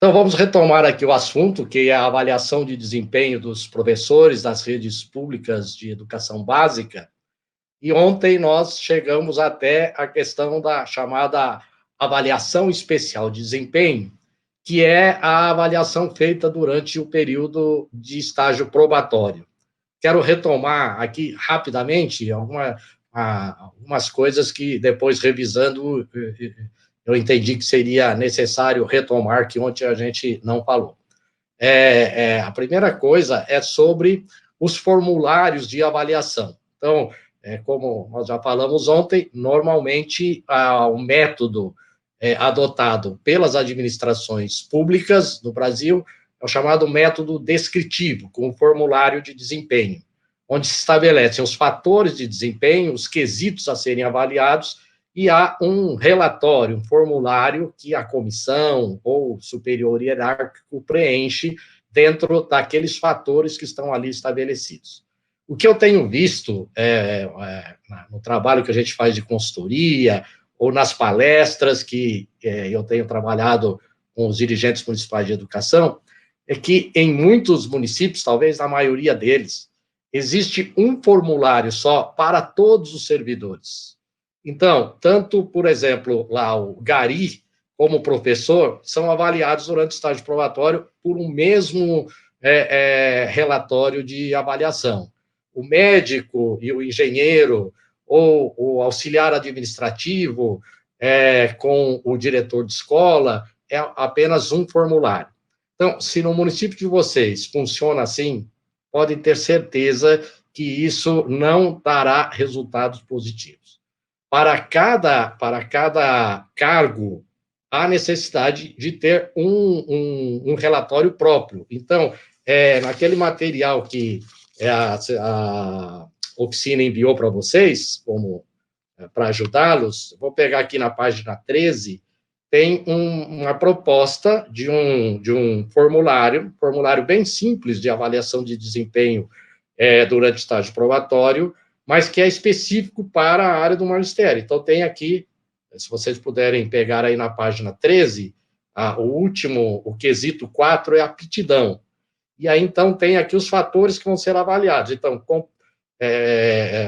Então, vamos retomar aqui o assunto, que é a avaliação de desempenho dos professores das redes públicas de educação básica. E ontem nós chegamos até a questão da chamada avaliação especial de desempenho, que é a avaliação feita durante o período de estágio probatório. Quero retomar aqui rapidamente algumas coisas que, depois revisando, eu entendi que seria necessário retomar, que ontem a gente não falou. A primeira coisa é sobre os formulários de avaliação. Então, como nós já falamos ontem, normalmente o método adotado pelas administrações públicas no Brasil é o chamado método descritivo, com o formulário de desempenho, onde se estabelecem os fatores de desempenho, os quesitos a serem avaliados, e há um relatório, um formulário que a comissão ou superior hierárquico preenche dentro daqueles fatores que estão ali estabelecidos. O que eu tenho visto no trabalho que a gente faz de consultoria, ou nas palestras que eu tenho trabalhado com os dirigentes municipais de educação, é que em muitos municípios, talvez na maioria deles, existe um formulário só para todos os servidores. Então, tanto, por exemplo, lá o gari como o professor são avaliados durante o estágio probatório por um mesmo relatório de avaliação. O médico e o engenheiro, ou o auxiliar administrativo, com o diretor de escola, é apenas um formulário. Então, se no município de vocês funciona assim, podem ter certeza que isso não dará resultados positivos. Para cada cargo, há necessidade de ter um relatório próprio. Então, naquele material que a oficina enviou para vocês, como para ajudá-los, vou pegar aqui na página 13, tem uma proposta de um formulário bem simples de avaliação de desempenho durante o estágio probatório, mas que é específico para a área do magistério. Então, tem aqui, se vocês puderem pegar aí na página 13, o quesito 4 é aptidão. E aí, então, tem aqui os fatores que vão ser avaliados. Então,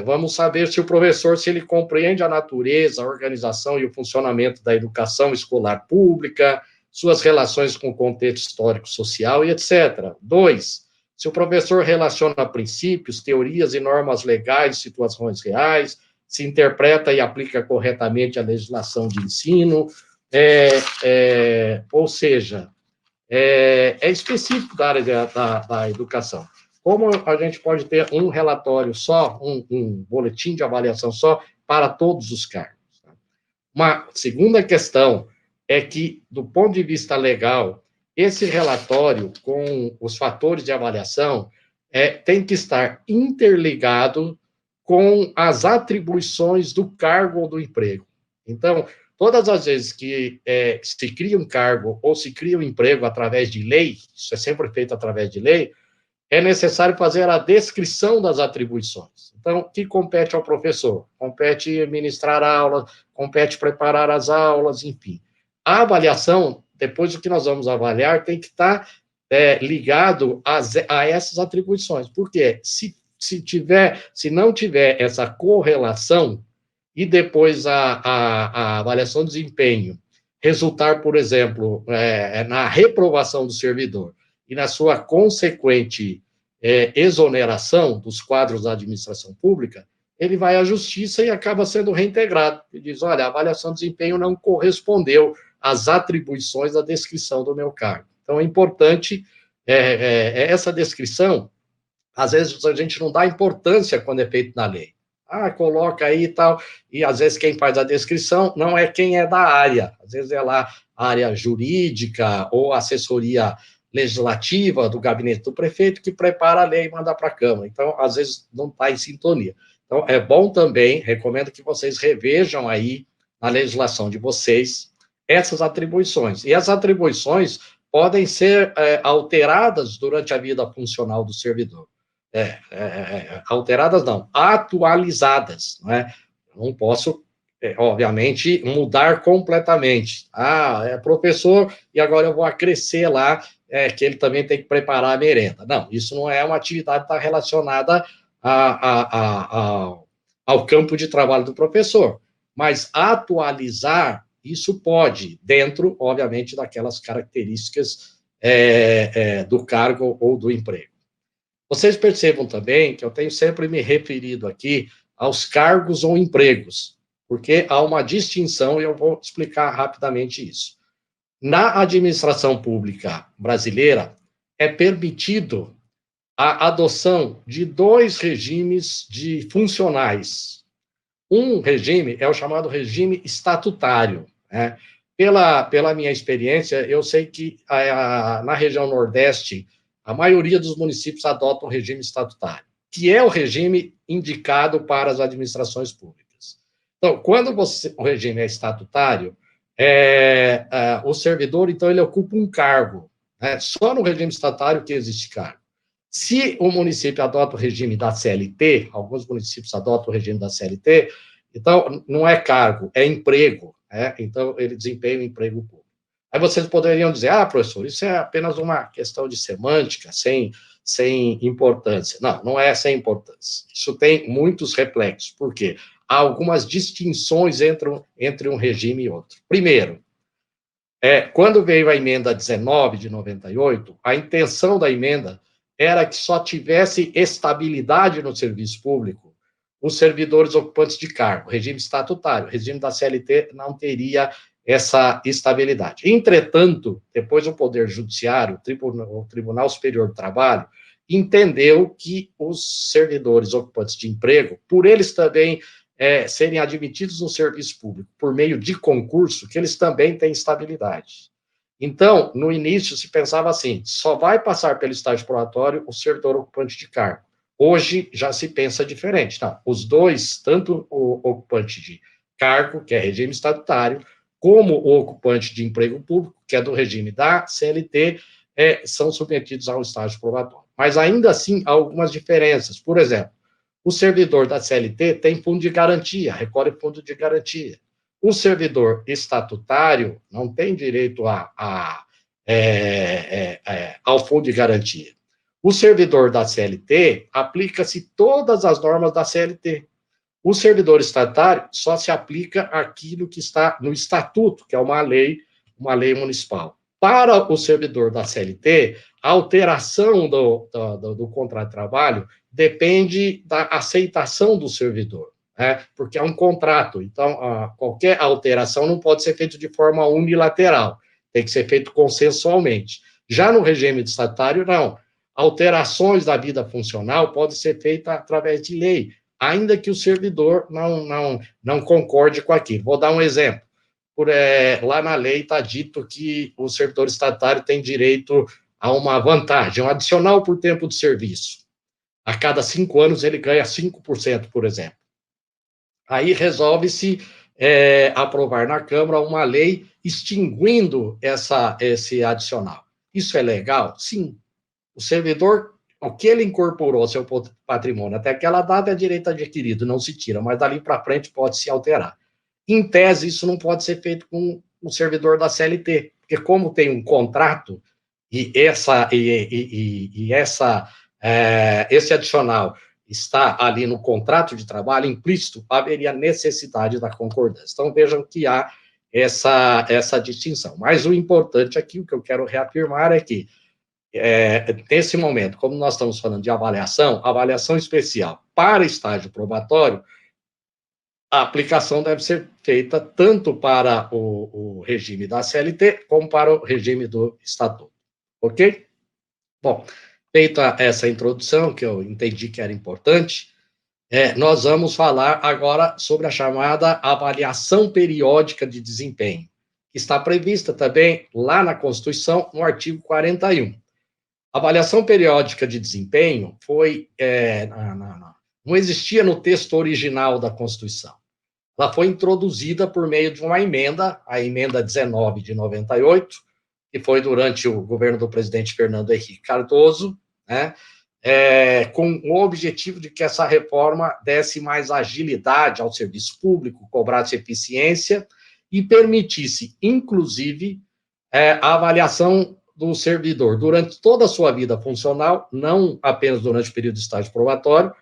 vamos saber se o professor, se ele compreende a natureza, a organização e o funcionamento da educação escolar pública, suas relações com o contexto histórico-social e etc. 2, se o professor relaciona princípios, teorias e normas legais, situações reais, se interpreta e aplica corretamente a legislação de ensino, ou seja, é específico da área da educação. Como a gente pode ter um relatório só, um boletim de avaliação só, para todos os cargos? Uma segunda questão é que, do ponto de vista legal, esse relatório, com os fatores de avaliação, tem que estar interligado com as atribuições do cargo ou do emprego. Então, todas as vezes que se cria um cargo ou se cria um emprego através de lei, isso é sempre feito através de lei, é necessário fazer a descrição das atribuições. Então, o que compete ao professor? Compete ministrar aulas, compete preparar as aulas, enfim. A avaliação, depois do que nós vamos avaliar, tem que estar ligado a essas atribuições. Por quê? Se não tiver essa correlação, e depois a avaliação de desempenho resultar, por exemplo, na reprovação do servidor e na sua consequente exoneração dos quadros da administração pública, ele vai à justiça e acaba sendo reintegrado. Ele diz, olha, a avaliação de desempenho não correspondeu às atribuições da descrição do meu cargo. Então, é importante essa descrição. Às vezes, a gente não dá importância quando é feito na lei. Coloca aí e tal, e às vezes quem faz a descrição não é quem é da área, às vezes é lá a área jurídica ou assessoria legislativa do gabinete do prefeito que prepara a lei e manda para a Câmara. Então, às vezes, não está em sintonia. Então, é bom também, recomendo que vocês revejam aí na legislação de vocês essas atribuições. E as atribuições podem ser alteradas durante a vida funcional do servidor. Alteradas não, atualizadas, não é? Eu não posso obviamente, mudar completamente. É professor e agora eu vou acrescer lá que ele também tem que preparar a merenda. Não, isso não é uma atividade que está relacionada ao campo de trabalho do professor. Mas atualizar, isso pode, dentro, obviamente, daquelas características do cargo ou do emprego. Vocês percebam também que eu tenho sempre me referido aqui aos cargos ou empregos, porque há uma distinção e eu vou explicar rapidamente isso. Na administração pública brasileira, é permitido a adoção de 2 regimes de funcionais. Um regime é o chamado regime estatutário, né? Pela minha experiência, eu sei que na região Nordeste, a maioria dos municípios adota o regime estatutário, que é o regime indicado para as administrações públicas. Então, quando o regime é estatutário, o servidor, então, ele ocupa um cargo, né? Só no regime estatutário que existe cargo. Se o município adota o regime da CLT, alguns municípios adotam o regime da CLT, então não é cargo, é emprego, né? Então ele desempenha um emprego público. Aí vocês poderiam dizer, professor, isso é apenas uma questão de semântica, sem importância. Não, não é sem importância. Isso tem muitos reflexos. Por quê? Há algumas distinções entre um regime e outro. Primeiro, quando veio a emenda 19 de 98, a intenção da emenda era que só tivesse estabilidade no serviço público os servidores ocupantes de cargo, regime estatutário, regime da CLT não teria essa estabilidade. Entretanto, depois o Poder Judiciário, o Tribunal Superior do Trabalho, entendeu que os servidores ocupantes de emprego, por eles também serem admitidos no serviço público por meio de concurso, que eles também têm estabilidade. Então, no início, se pensava assim, só vai passar pelo estágio probatório o servidor ocupante de cargo. Hoje, já se pensa diferente. Não, os dois, tanto o ocupante de cargo, que é regime estatutário, como o ocupante de emprego público, que é do regime da CLT, são submetidos ao estágio probatório. Mas, ainda assim, há algumas diferenças. Por exemplo, o servidor da CLT tem fundo de garantia, recolhe fundo de garantia. O servidor estatutário não tem direito ao fundo de garantia. O servidor da CLT, aplica-se todas as normas da CLT. O servidor estatutário só se aplica aquilo que está no estatuto, que é uma lei municipal. Para o servidor da CLT, a alteração do contrato de trabalho depende da aceitação do servidor, né? Porque é um contrato, então qualquer alteração não pode ser feita de forma unilateral, tem que ser feito consensualmente. Já no regime estatutário, não. Alterações da vida funcional podem ser feitas através de lei, ainda que o servidor não concorde com aquilo. Vou dar um exemplo. Lá na lei está dito que o servidor estatutário tem direito a uma vantagem, um adicional por tempo de serviço. A cada 5 anos ele ganha 5%, por exemplo. Aí resolve-se aprovar na Câmara uma lei extinguindo esse adicional. Isso é legal? Sim. O servidor, o que ele incorporou ao seu patrimônio até aquela data é direito adquirido, não se tira, mas dali para frente pode se alterar. Em tese, isso não pode ser feito com o servidor da CLT, porque como tem um contrato, esse adicional está ali no contrato de trabalho implícito, haveria necessidade da concordância. Então, vejam que há essa distinção. Mas o importante aqui, o que eu quero reafirmar é que, nesse momento, como nós estamos falando de avaliação especial para estágio probatório, a aplicação deve ser feita tanto para o regime da CLT como para o regime do Estatuto. Ok? Bom, feita essa introdução, que eu entendi que era importante, nós vamos falar agora sobre a chamada avaliação periódica de desempenho, que está prevista também lá na Constituição, no artigo 41. A avaliação periódica de desempenho não existia no texto original da Constituição. Ela foi introduzida por meio de uma emenda, a emenda 19 de 98, que foi durante o governo do presidente Fernando Henrique Cardoso, né? com o objetivo de que essa reforma desse mais agilidade ao serviço público, cobrasse eficiência e permitisse, inclusive, a avaliação do servidor durante toda a sua vida funcional, não apenas durante o período de estágio probatório,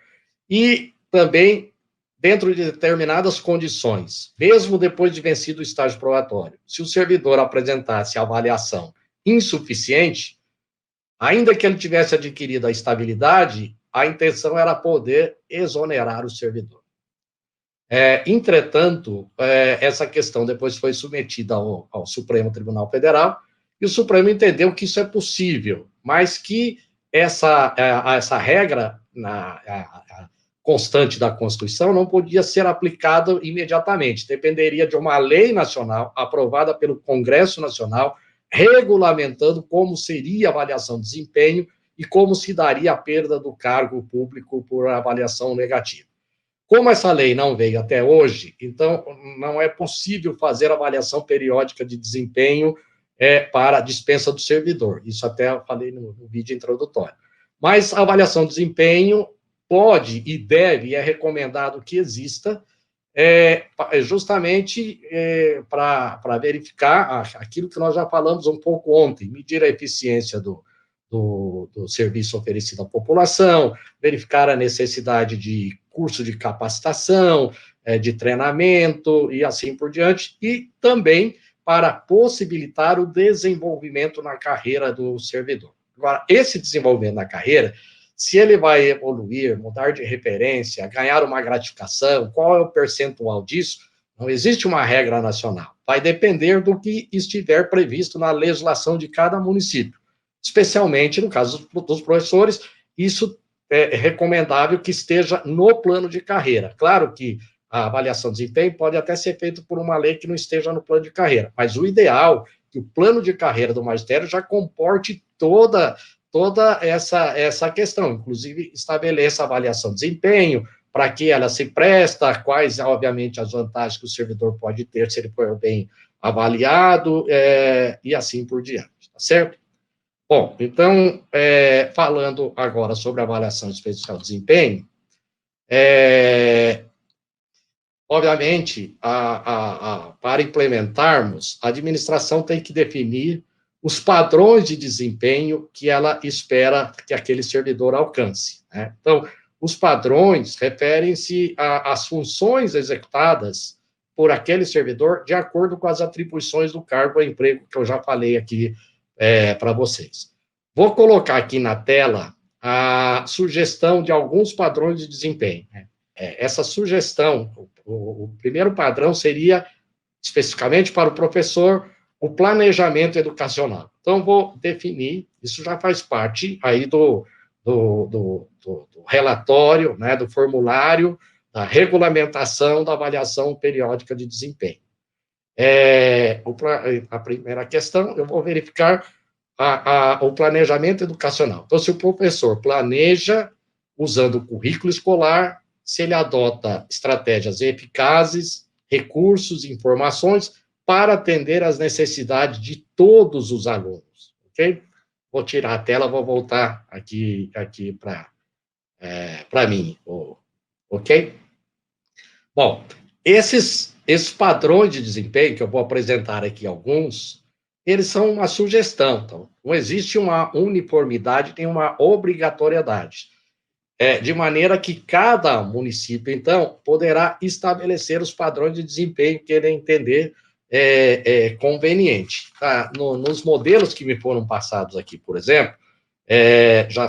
e também dentro de determinadas condições, mesmo depois de vencido o estágio probatório. Se o servidor apresentasse avaliação insuficiente, ainda que ele tivesse adquirido a estabilidade, a intenção era poder exonerar o servidor. Entretanto, essa questão depois foi submetida ao Supremo Tribunal Federal, e o Supremo entendeu que isso é possível, mas que essa regra constante da Constituição não podia ser aplicada imediatamente, dependeria de uma lei nacional aprovada pelo Congresso Nacional, regulamentando como seria a avaliação de desempenho e como se daria a perda do cargo público por avaliação negativa. Como essa lei não veio até hoje, então não é possível fazer avaliação periódica de desempenho para a dispensa do servidor. Isso até eu falei no vídeo introdutório. Mas a avaliação de desempenho pode e deve, e é recomendado que exista, justamente para verificar aquilo que nós já falamos um pouco ontem, medir a eficiência do serviço oferecido à população, verificar a necessidade de curso de capacitação, de treinamento e assim por diante, e também para possibilitar o desenvolvimento na carreira do servidor. Agora, esse desenvolvimento na carreira, se ele vai evoluir, mudar de referência, ganhar uma gratificação, qual é o percentual disso? Não existe uma regra nacional. Vai depender do que estiver previsto na legislação de cada município. Especialmente no caso dos professores, isso é recomendável que esteja no plano de carreira. Claro que a avaliação de desempenho pode até ser feita por uma lei que não esteja no plano de carreira, mas o ideal é que o plano de carreira do magistério já comporte toda essa questão, inclusive estabeleça a avaliação de desempenho, para que ela se presta, quais, obviamente, as vantagens que o servidor pode ter se ele for bem avaliado, e assim por diante, tá certo? Bom, então, falando agora sobre a avaliação especial de desempenho, obviamente, para implementarmos, a administração tem que definir os padrões de desempenho que ela espera que aquele servidor alcance, né? Então, os padrões referem-se às funções executadas por aquele servidor de acordo com as atribuições do cargo ou emprego que eu já falei aqui para vocês. Vou colocar aqui na tela a sugestão de alguns padrões de desempenho, né? Essa sugestão, o primeiro padrão seria, especificamente para o professor, o planejamento educacional. Então, vou definir, isso já faz parte aí do relatório, né, do formulário, da regulamentação da avaliação periódica de desempenho. A primeira questão, eu vou verificar o planejamento educacional. Então, se o professor planeja, usando o currículo escolar, se ele adota estratégias eficazes, recursos, informações, para atender às necessidades de todos os alunos, ok? Vou tirar a tela, vou voltar aqui para mim, ok? Bom, esses padrões de desempenho, que eu vou apresentar aqui alguns, eles são uma sugestão, então, não existe uma uniformidade, tem uma obrigatoriedade, de maneira que cada município, então, poderá estabelecer os padrões de desempenho que ele entender conveniente. Tá? Nos modelos que me foram passados aqui, por exemplo, já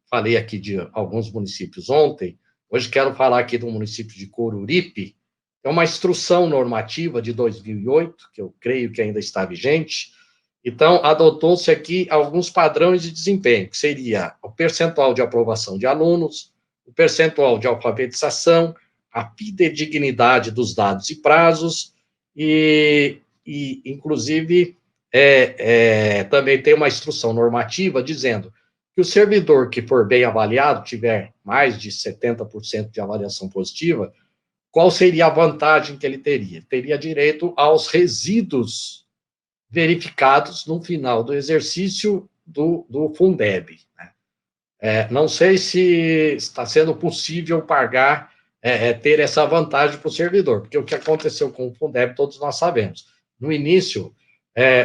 falei aqui de alguns municípios ontem, hoje quero falar aqui do município de Coruripe, é uma instrução normativa de 2008, que eu creio que ainda está vigente. Então, adotou-se aqui alguns padrões de desempenho, que seria o percentual de aprovação de alunos, o percentual de alfabetização, a fidedignidade dos dados e prazos, e inclusive, também tem uma instrução normativa dizendo que o servidor que for bem avaliado, tiver mais de 70% de avaliação positiva, qual seria a vantagem que ele teria? Teria direito aos resíduos verificados no final do exercício do Fundeb, né? Não sei se está sendo possível pagar, ter essa vantagem para o servidor, porque o que aconteceu com o Fundeb, todos nós sabemos. No início,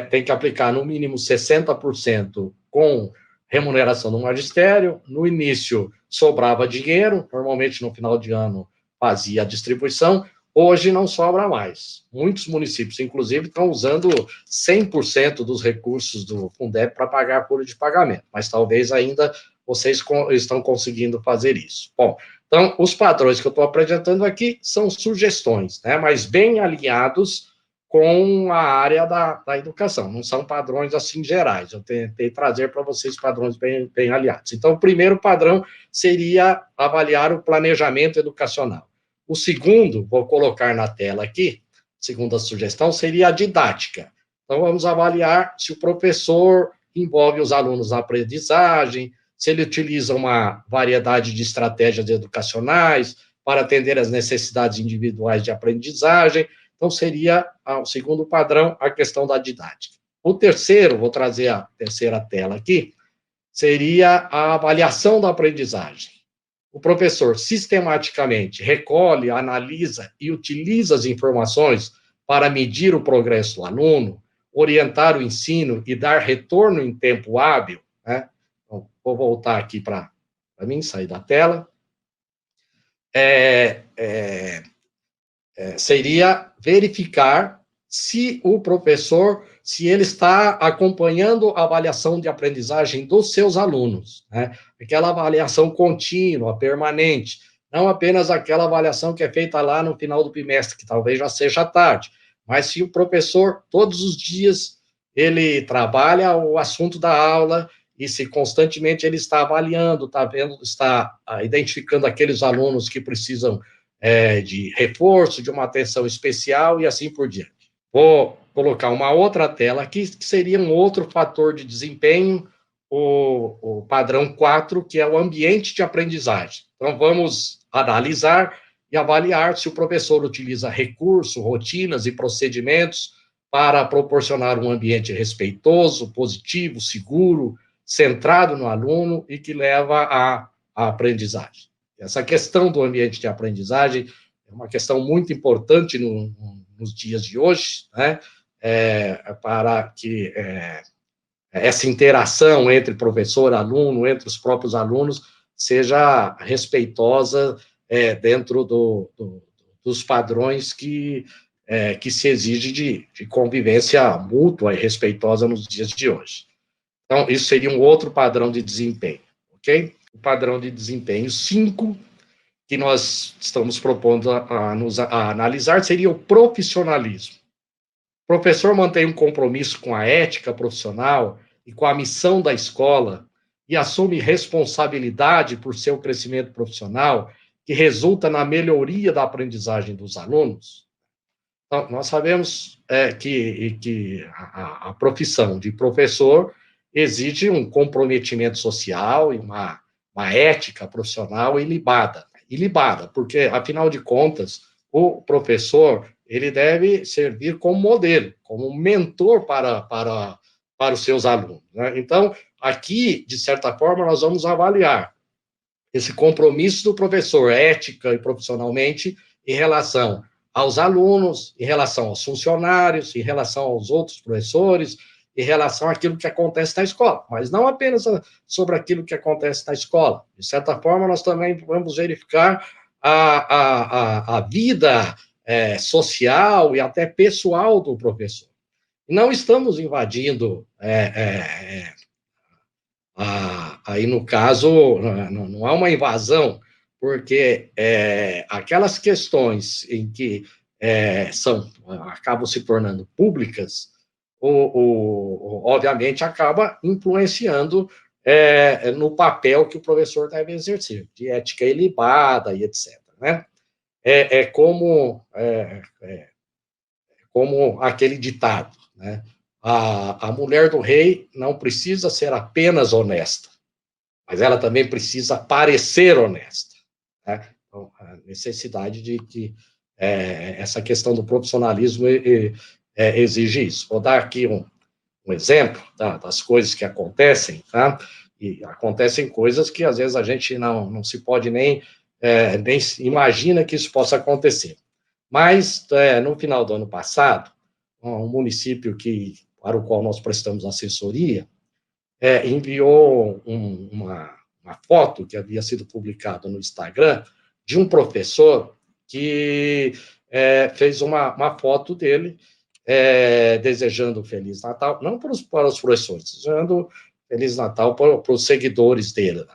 tem que aplicar no mínimo 60% com remuneração do magistério. No início, sobrava dinheiro, normalmente no final de ano fazia a distribuição. Hoje não sobra mais. Muitos municípios, inclusive, estão usando 100% dos recursos do Fundeb para pagar a folha de pagamento, mas talvez ainda vocês estão conseguindo fazer isso. Bom, então, os padrões que eu estou apresentando aqui são sugestões, né, mas bem alinhados com a área da educação, não são padrões assim gerais, eu tentei trazer para vocês padrões bem alinhados. Então, o primeiro padrão seria avaliar o planejamento educacional. O segundo, vou colocar na tela aqui, segunda sugestão, seria a didática. Então, vamos avaliar se o professor envolve os alunos na aprendizagem, se ele utiliza uma variedade de estratégias educacionais para atender às necessidades individuais de aprendizagem. Então, seria o segundo padrão, a questão da didática. O terceiro, vou trazer a terceira tela aqui, seria a avaliação da aprendizagem. O professor sistematicamente recolhe, analisa e utiliza as informações para medir o progresso do aluno, orientar o ensino e dar retorno em tempo hábil, né? Então, vou voltar aqui para mim, sair da tela. Seria verificar se o professor, se ele está acompanhando a avaliação de aprendizagem dos seus alunos, né? Aquela avaliação contínua, permanente, não apenas aquela avaliação que é feita lá no final do bimestre, que talvez já seja tarde, mas se o professor, todos os dias, ele trabalha o assunto da aula e se constantemente ele está avaliando, está identificando aqueles alunos que precisam de reforço, de uma atenção especial e assim por diante. Vou colocar uma outra tela aqui, que seria um outro fator de desempenho, o padrão 4, que é o ambiente de aprendizagem. Então, vamos analisar e avaliar se o professor utiliza recursos, rotinas e procedimentos para proporcionar um ambiente respeitoso, positivo, seguro, centrado no aluno e que leva à aprendizagem. Essa questão do ambiente de aprendizagem é uma questão muito importante nos dias de hoje, né? Para que essa interação entre professor e aluno, entre os próprios alunos, seja respeitosa dentro dos padrões que se exige de convivência mútua e respeitosa nos dias de hoje. Então, isso seria um outro padrão de desempenho, ok? O padrão de desempenho 5, que nós estamos propondo a analisar, seria o profissionalismo. O professor mantém um compromisso com a ética profissional e com a missão da escola e assume responsabilidade por seu crescimento profissional, que resulta na melhoria da aprendizagem dos alunos. Então, nós sabemos que a profissão de professor exige um comprometimento social e uma ética profissional ilibada, porque, afinal de contas, o professor ele deve servir como modelo, como mentor para os seus alunos, né? Então, aqui, de certa forma, nós vamos avaliar esse compromisso do professor, ética e profissionalmente, em relação aos alunos, em relação aos funcionários, em relação aos outros professores, em relação àquilo que acontece na escola, mas não apenas sobre aquilo que acontece na escola. De certa forma, nós também vamos verificar a vida social e até pessoal do professor. Não estamos invadindo, aí no caso, não há uma invasão, porque aquelas questões em que acabam se tornando públicas, obviamente, acaba influenciando no papel que o professor deve exercer, de ética ilibada e etc. Né? Como aquele ditado, né? A mulher do rei não precisa ser apenas honesta, mas ela também precisa parecer honesta. Né? Então, a necessidade de que essa questão do profissionalismo exige isso. Vou dar aqui um exemplo das coisas que acontecem, tá? e acontecem coisas que, às vezes, a gente não se pode nem imagina que isso possa acontecer. Mas, no final do ano passado, um município para o qual nós prestamos assessoria, enviou uma foto que havia sido publicada no Instagram de um professor que fez uma foto dele desejando Feliz Natal, não para os professores, desejando Feliz Natal para os seguidores dele.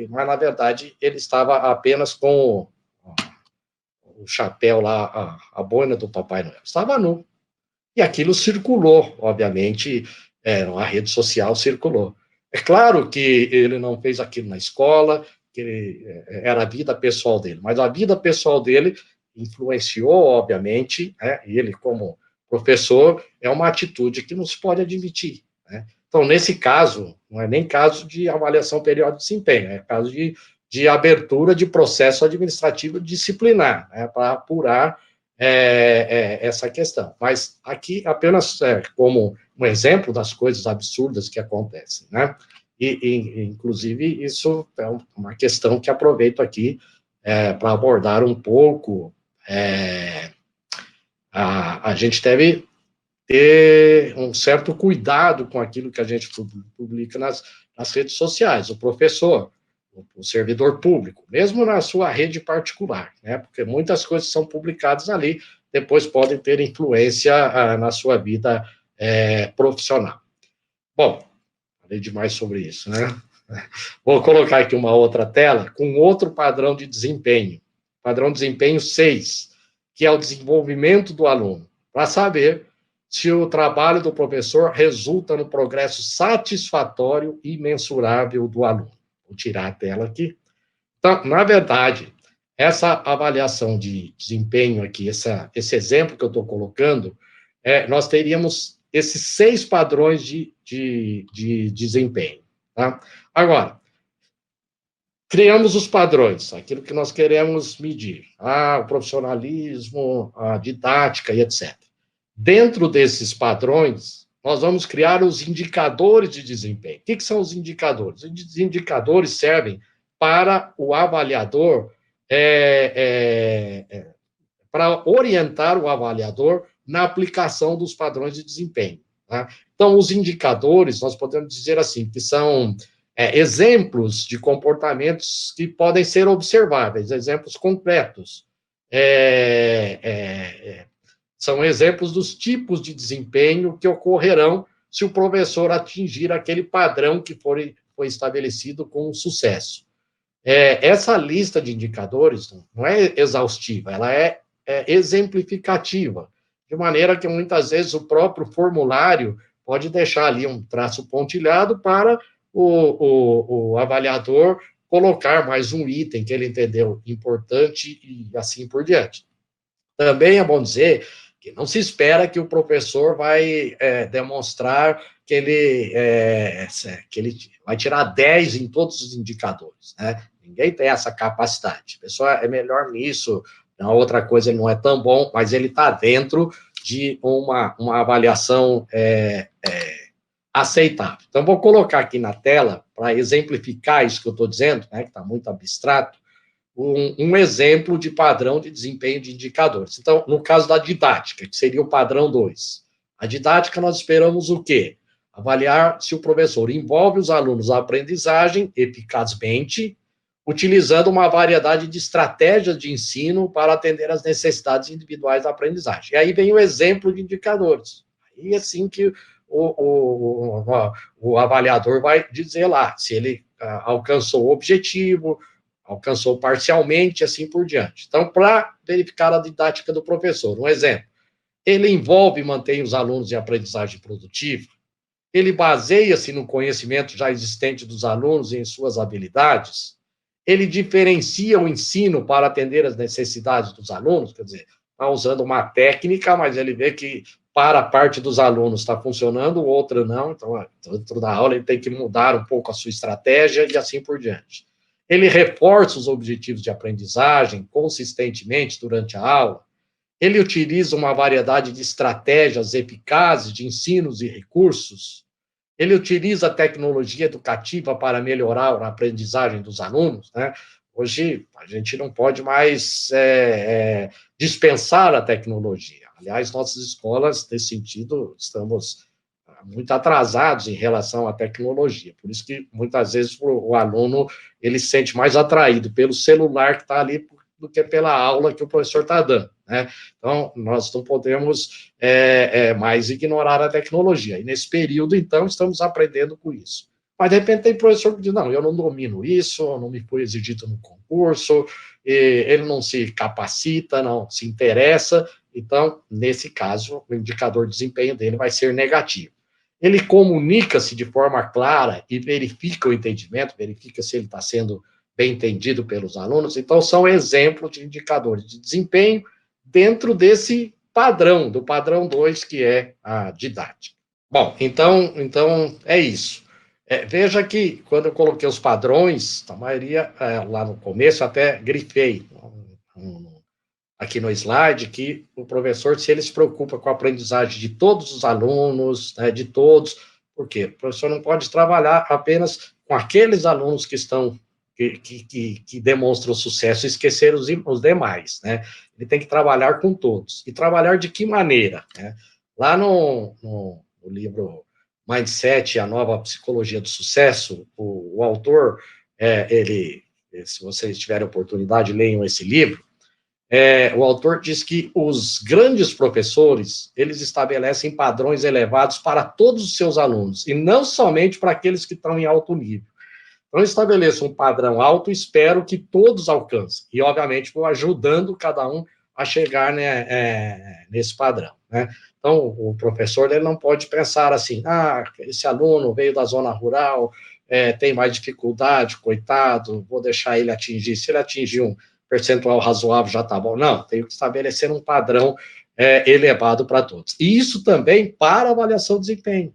Mas, na verdade, ele estava apenas com o chapéu lá, a boina do Papai Noel. Estava nu. E aquilo circulou, obviamente, a rede social circulou. É claro que ele não fez aquilo na escola, que era a vida pessoal dele, mas a vida pessoal dele influenciou, obviamente, ele como professor, é uma atitude que não se pode admitir. Então, nesse caso, não é nem caso de avaliação periódica de desempenho, é caso de abertura de processo administrativo disciplinar, para apurar essa questão. Mas aqui, apenas como um exemplo das coisas absurdas que acontecem, né? Inclusive, isso é uma questão que aproveito aqui para abordar um pouco. A gente deve ter um certo cuidado com aquilo que a gente publica nas redes sociais. O professor, o servidor público, mesmo na sua rede particular, né? Porque muitas coisas são publicadas ali, depois podem ter influência na sua vida profissional. Bom, falei demais sobre isso, né? Vou colocar aqui uma outra tela com outro padrão de desempenho, padrão de desempenho 6, que é o desenvolvimento do aluno, para saber se o trabalho do professor resulta no progresso satisfatório e mensurável do aluno. Vou tirar a tela aqui. Então, na verdade, essa avaliação de desempenho aqui, esse exemplo que eu estou colocando, nós teríamos esses 6 padrões de desempenho. Tá? Agora, criamos os padrões, aquilo que nós queremos medir, o profissionalismo, a didática e etc. Dentro desses padrões, nós vamos criar os indicadores de desempenho. O que são os indicadores? Os indicadores servem para o avaliador, para orientar o avaliador na aplicação dos padrões de desempenho. Tá? Então, os indicadores, nós podemos dizer assim, que são exemplos de comportamentos que podem ser observáveis, exemplos concretos. São exemplos dos tipos de desempenho que ocorrerão se o professor atingir aquele padrão que foi estabelecido com sucesso. Essa lista de indicadores não é exaustiva, ela é exemplificativa, de maneira que muitas vezes o próprio formulário pode deixar ali um traço pontilhado para o avaliador colocar mais um item que ele entendeu importante e assim por diante. Também é bom dizer que não se espera que o professor vai demonstrar que ele vai tirar 10 em todos os indicadores, né? Ninguém tem essa capacidade. A pessoa é melhor nisso, na outra coisa ele não é tão bom, mas ele está dentro de uma avaliação aceitável. Então, vou colocar aqui na tela, para exemplificar isso que eu estou dizendo, né, que está muito abstrato, um exemplo de padrão de desempenho de indicadores. Então, no caso da didática, que seria o padrão 2. A didática, nós esperamos o quê? Avaliar se o professor envolve os alunos na aprendizagem eficazmente, utilizando uma variedade de estratégias de ensino para atender às necessidades individuais da aprendizagem. E aí vem o exemplo de indicadores. Aí é assim que o avaliador vai dizer lá se ele alcançou o objetivo, alcançou parcialmente, assim por diante. Então, para verificar a didática do professor, um exemplo, ele envolve e mantém os alunos em aprendizagem produtiva, ele baseia-se no conhecimento já existente dos alunos e em suas habilidades, ele diferencia o ensino para atender às necessidades dos alunos, quer dizer, está usando uma técnica, mas ele vê que para a parte dos alunos está funcionando, outra não, então, dentro da aula, ele tem que mudar um pouco a sua estratégia e assim por diante. Ele reforça os objetivos de aprendizagem consistentemente durante a aula, ele utiliza uma variedade de estratégias eficazes de ensinos e recursos, Ele utiliza a tecnologia educativa para melhorar a aprendizagem dos alunos, né? Hoje, a gente não pode mais dispensar a tecnologia. Aliás, nossas escolas, nesse sentido, estamos muito atrasados em relação à tecnologia. Por isso que, muitas vezes, o aluno ele se sente mais atraído pelo celular que está ali do que pela aula que o professor está dando, né? Então, nós não podemos mais ignorar a tecnologia. E, nesse período, então, estamos aprendendo com isso. Mas, de repente, tem professor que diz, não, eu não domino isso, não me foi exigido no concurso, ele não se capacita, não se interessa. Então, nesse caso, o indicador de desempenho dele vai ser negativo. Ele comunica-se de forma clara e verifica o entendimento, verifica se ele está sendo bem entendido pelos alunos. Então, são exemplos de indicadores de desempenho dentro desse padrão, do padrão 2, que é a didática. Bom, então é isso. Veja que, quando eu coloquei os padrões, a maioria, lá no começo, até grifei aqui no slide, que o professor, se ele se preocupa com a aprendizagem de todos os alunos, né, de todos, por quê? O professor não pode trabalhar apenas com aqueles alunos que estão, que demonstram sucesso e esquecer os demais, né? Ele tem que trabalhar com todos. E trabalhar de que maneira, né? Lá no livro Mindset, a nova psicologia do sucesso, o autor, se vocês tiverem oportunidade, leiam esse livro. O autor diz que os grandes professores, eles estabelecem padrões elevados para todos os seus alunos, e não somente para aqueles que estão em alto nível. Então, eu estabeleço um padrão alto e espero que todos alcancem. E, obviamente, vou ajudando cada um a chegar, né, nesse padrão, né? Então, o professor ele não pode pensar assim, esse aluno veio da zona rural, tem mais dificuldade, coitado, vou deixar ele atingir. Se ele atingir um percentual razoável, já está bom. Não, tenho que estabelecer um padrão elevado para todos. E isso também para avaliação de desempenho.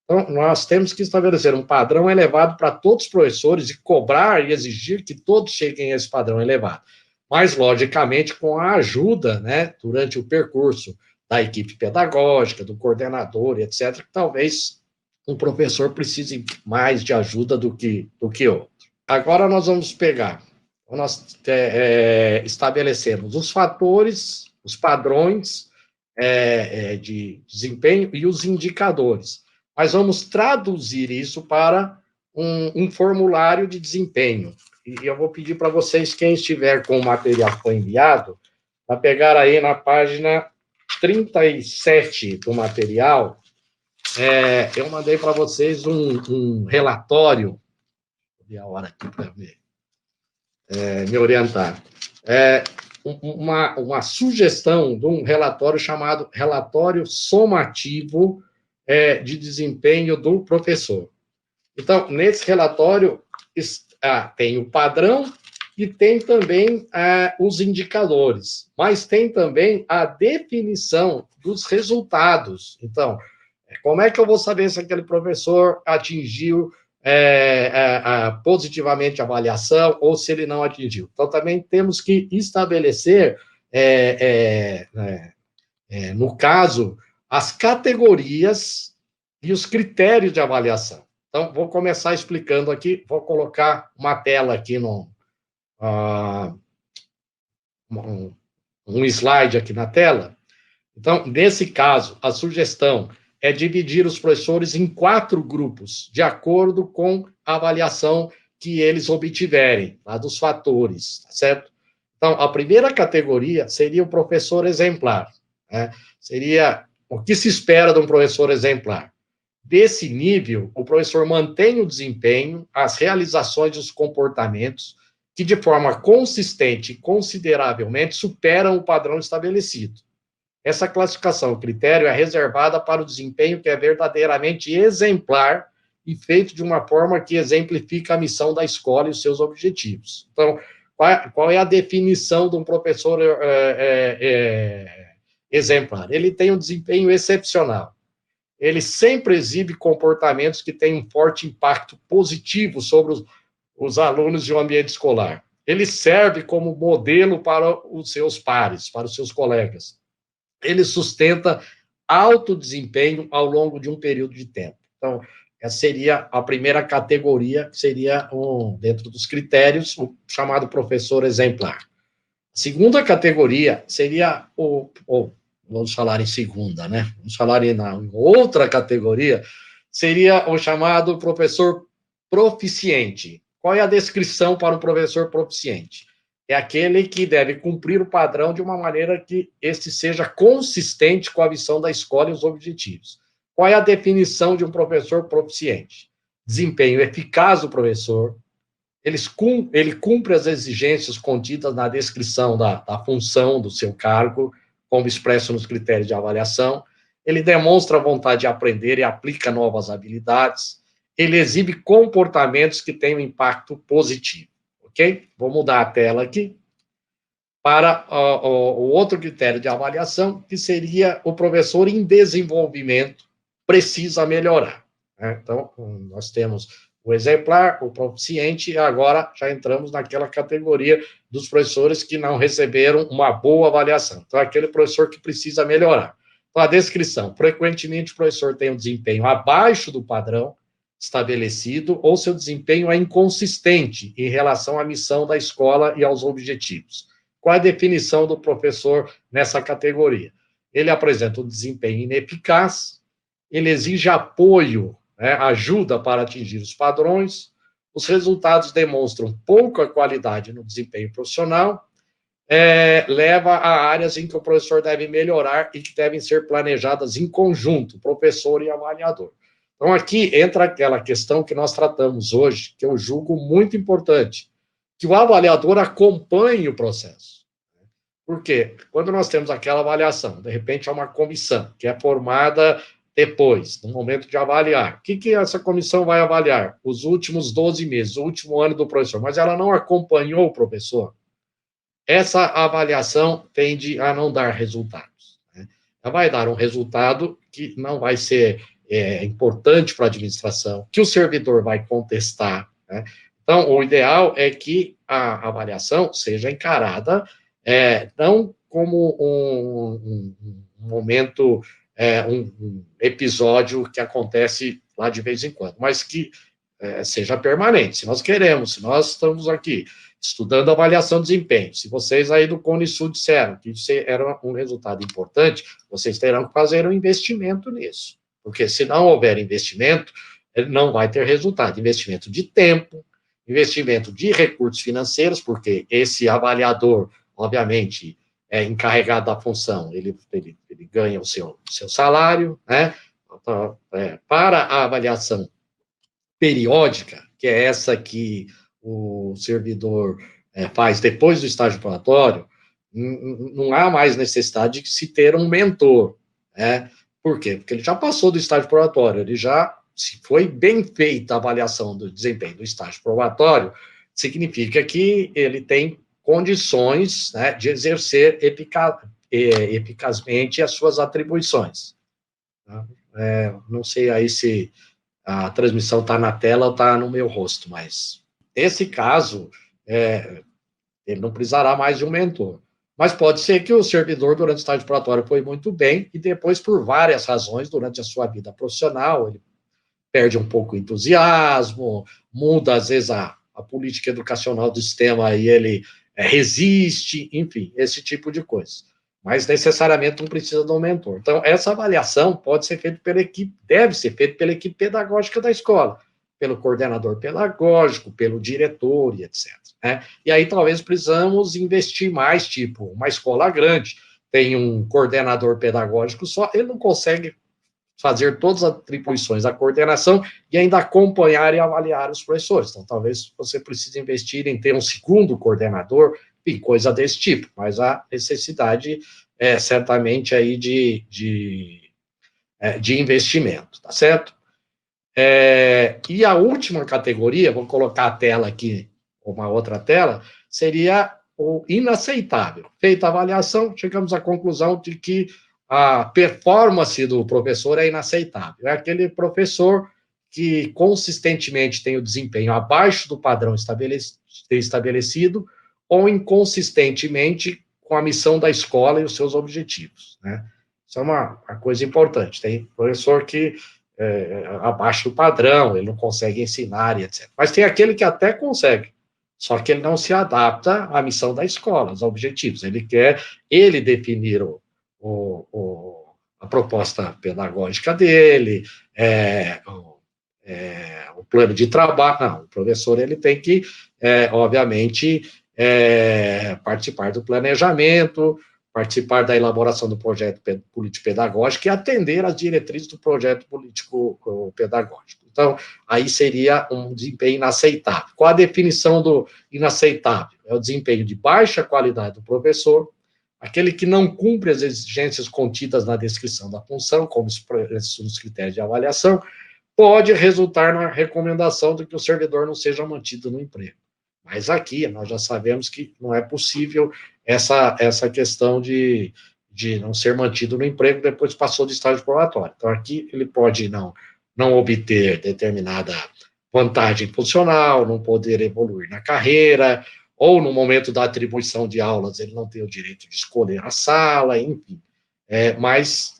Então, nós temos que estabelecer um padrão elevado para todos os professores e cobrar e exigir que todos cheguem a esse padrão elevado. Mas, logicamente, com a ajuda, né, durante o percurso da equipe pedagógica, do coordenador, etc., que talvez um professor precise mais de ajuda do que outro. Agora nós vamos pegar, nós estabelecemos os fatores, os padrões de desempenho e os indicadores. Mas vamos traduzir isso para um formulário de desempenho. E eu vou pedir para vocês, quem estiver com o material que foi enviado, para pegar aí na página 37 do material, eu mandei para vocês um relatório, vou ver a hora aqui para me orientar, uma sugestão de um relatório chamado Relatório Somativo de Desempenho do Professor. Então, nesse relatório tem o padrão e tem também os indicadores, mas tem também a definição dos resultados. Então, como é que eu vou saber se aquele professor atingiu positivamente a avaliação ou se ele não atingiu? Então, também temos que estabelecer, no caso, as categorias e os critérios de avaliação. Então, vou começar explicando aqui, vou colocar uma tela aqui, um slide aqui na tela. Então, nesse caso, a sugestão é dividir os professores em 4 grupos, de acordo com a avaliação que eles obtiverem, lá dos fatores, tá certo? Então, a primeira categoria seria o professor exemplar, né? Seria o que se espera de um professor exemplar. Desse nível, o professor mantém o desempenho, as realizações e os comportamentos que, de forma consistente e consideravelmente, superam o padrão estabelecido. Essa classificação, o critério, é reservada para o desempenho que é verdadeiramente exemplar e feito de uma forma que exemplifica a missão da escola e os seus objetivos. Então, qual é a definição de um professor exemplar? Ele tem um desempenho excepcional. Ele sempre exibe comportamentos que têm um forte impacto positivo sobre os alunos de um ambiente escolar. Ele serve como modelo para os seus pares, para os seus colegas. Ele sustenta alto desempenho ao longo de um período de tempo. Então, Essa seria a primeira categoria, que seria, dentro dos critérios, o chamado professor exemplar. A segunda categoria seria vamos falar em segunda, né? Vamos falar em outra categoria, seria o chamado professor proficiente. Qual é a descrição para o professor proficiente? É aquele que deve cumprir o padrão de uma maneira que este seja consistente com a visão da escola e os objetivos. Qual é a definição de um professor proficiente? Desempenho eficaz do professor, ele cumpre as exigências contidas na descrição da função do seu cargo, como expresso nos critérios de avaliação, ele demonstra vontade de aprender e aplica novas habilidades, ele exibe comportamentos que têm um impacto positivo, ok? Vou mudar a tela aqui para o outro critério de avaliação, que seria o professor em desenvolvimento precisa melhorar, né? Então, nós temos o exemplar, o proficiente, e agora já entramos naquela categoria dos professores que não receberam uma boa avaliação. Então, aquele professor que precisa melhorar. Então, a descrição: frequentemente o professor tem um desempenho abaixo do padrão estabelecido, ou seu desempenho é inconsistente em relação à missão da escola e aos objetivos. Qual é a definição do professor nessa categoria? Ele apresenta um desempenho ineficaz, ele exige apoio, né, ajuda para atingir os padrões, os resultados demonstram pouca qualidade no desempenho profissional, leva a áreas em que o professor deve melhorar e que devem ser planejadas em conjunto, professor e avaliador. Então, aqui entra aquela questão que nós tratamos hoje, que eu julgo muito importante, que o avaliador acompanhe o processo. Por quê? Quando nós temos aquela avaliação, de repente há uma comissão que é formada depois, no momento de avaliar. O que essa comissão vai avaliar? Os últimos 12 meses, o último ano do professor, mas ela não acompanhou o professor. Essa avaliação tende a não dar resultados, né? Ela vai dar um resultado que não vai ser importante para a administração, que o servidor vai contestar, né? Então, o ideal é que a avaliação seja encarada não como um momento, um episódio que acontece lá de vez em quando, mas que seja permanente. Se nós queremos, se nós estamos aqui estudando avaliação de desempenho, se vocês aí do Cone Sul disseram que isso era um resultado importante, vocês terão que fazer um investimento nisso, porque se não houver investimento, ele não vai ter resultado. Investimento de tempo, investimento de recursos financeiros, porque esse avaliador, obviamente, é encarregado da função, ele ganha o seu salário, né? Para a avaliação periódica, que é essa que o servidor faz depois do estágio probatório, não há mais necessidade de se ter um mentor, né? Por quê? Porque ele já passou do estágio probatório, ele já, se foi bem feita a avaliação do desempenho do estágio probatório, significa que ele tem condições, né, de exercer eficazmente as suas atribuições. Tá? Não sei aí se a transmissão está na tela ou está no meu rosto, mas nesse caso, ele não precisará mais de um mentor. Mas pode ser que o servidor, durante o estágio probatório, foi muito bem, e depois, por várias razões, durante a sua vida profissional, ele perde um pouco o entusiasmo, muda, às vezes, a política educacional do sistema, e ele resiste, enfim, esse tipo de coisa. Mas, necessariamente, não precisa de um mentor. Então, essa avaliação pode ser feita pela equipe, deve ser feita pela equipe pedagógica da escola, pelo coordenador pedagógico, pelo diretor e etc. Né? E aí, talvez, precisamos investir mais, tipo, uma escola grande, tem um coordenador pedagógico só, ele não consegue fazer todas as atribuições da coordenação e ainda acompanhar e avaliar os professores. Então, talvez você precise investir em ter um segundo coordenador, enfim, coisa desse tipo, mas a necessidade é certamente aí de investimento, tá certo? E a última categoria, vou colocar a tela aqui, uma outra tela, seria o inaceitável. Feita a avaliação, chegamos à conclusão de que a performance do professor é inaceitável. É aquele professor que consistentemente tem o desempenho abaixo do padrão estabelecido ou inconsistentemente com a missão da escola e os seus objetivos, né? Isso é uma coisa importante. Tem professor que abaixo do padrão, ele não consegue ensinar e etc. Mas tem aquele que até consegue, só que ele não se adapta à missão da escola, aos objetivos. Ele quer definir a proposta pedagógica dele, o plano de trabalho. Não, o professor ele tem que, obviamente, participar do planejamento, participar da elaboração do projeto político-pedagógico e atender às diretrizes do projeto político-pedagógico. Então, aí seria um desempenho inaceitável. Qual a definição do inaceitável? É o desempenho de baixa qualidade do professor, aquele que não cumpre as exigências contidas na descrição da função, como os critérios de avaliação, pode resultar na recomendação de que o servidor não seja mantido no emprego. Mas aqui nós já sabemos que não é possível essa questão de não ser mantido no emprego depois que passou de estágio probatório. Então, aqui ele pode não obter determinada vantagem funcional, não poder evoluir na carreira, ou no momento da atribuição de aulas ele não tem o direito de escolher a sala, enfim. Mas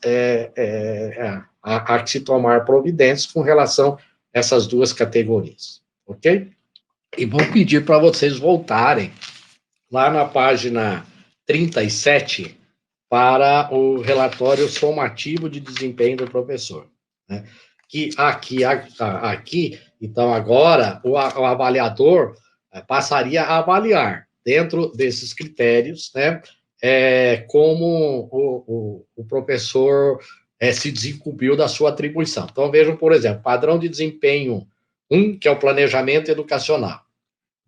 há que se tomar providências com relação a essas duas categorias, ok? E vou pedir para vocês voltarem lá na página 37 para o relatório somativo de desempenho do professor, né? Que aqui, então, agora, o avaliador passaria a avaliar, dentro desses critérios, né, como o professor se desencumbiu da sua atribuição. Então, vejam, por exemplo, padrão de desempenho 1, que é o planejamento educacional.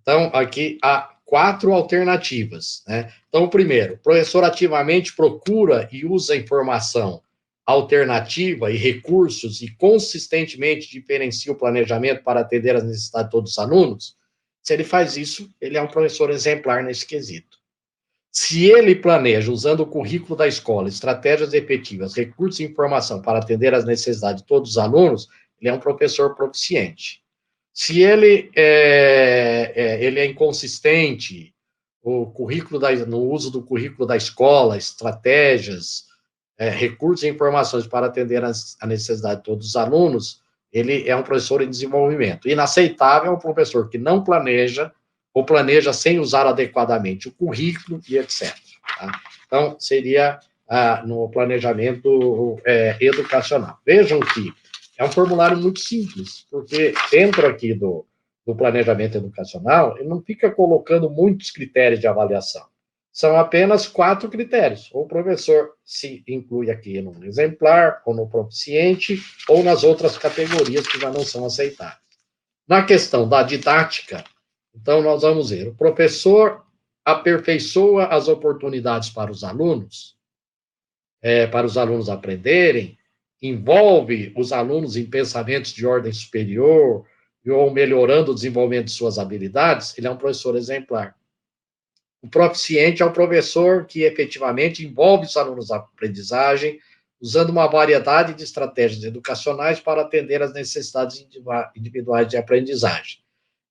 Então, aqui há 4 alternativas, né? Então, primeiro, o professor ativamente procura e usa informação alternativa e recursos e consistentemente diferencia o planejamento para atender às necessidades de todos os alunos. Se ele faz isso, ele é um professor exemplar nesse quesito. Se ele planeja, usando o currículo da escola, estratégias efetivas, recursos e informação para atender às necessidades de todos os alunos, ele é um professor proficiente. Se ele é inconsistente, no uso do currículo da escola, estratégias, recursos e informações para atender a necessidade de todos os alunos, ele é um professor em desenvolvimento. Inaceitável é um professor que não planeja, ou planeja sem usar adequadamente o currículo e etc. Tá? Então, seria no planejamento educacional. Vejam que é um formulário muito simples, porque dentro aqui do planejamento educacional, ele não fica colocando muitos critérios de avaliação. São apenas 4 critérios. Ou o professor se inclui aqui no exemplar, ou no proficiente, ou nas outras categorias que já não são aceitáveis. Na questão da didática, então nós vamos ver, o professor aperfeiçoa as oportunidades para os alunos aprenderem, envolve os alunos em pensamentos de ordem superior, ou melhorando o desenvolvimento de suas habilidades, ele é um professor exemplar. O proficiente é o professor que efetivamente envolve os alunos na aprendizagem, usando uma variedade de estratégias educacionais para atender às necessidades individuais de aprendizagem.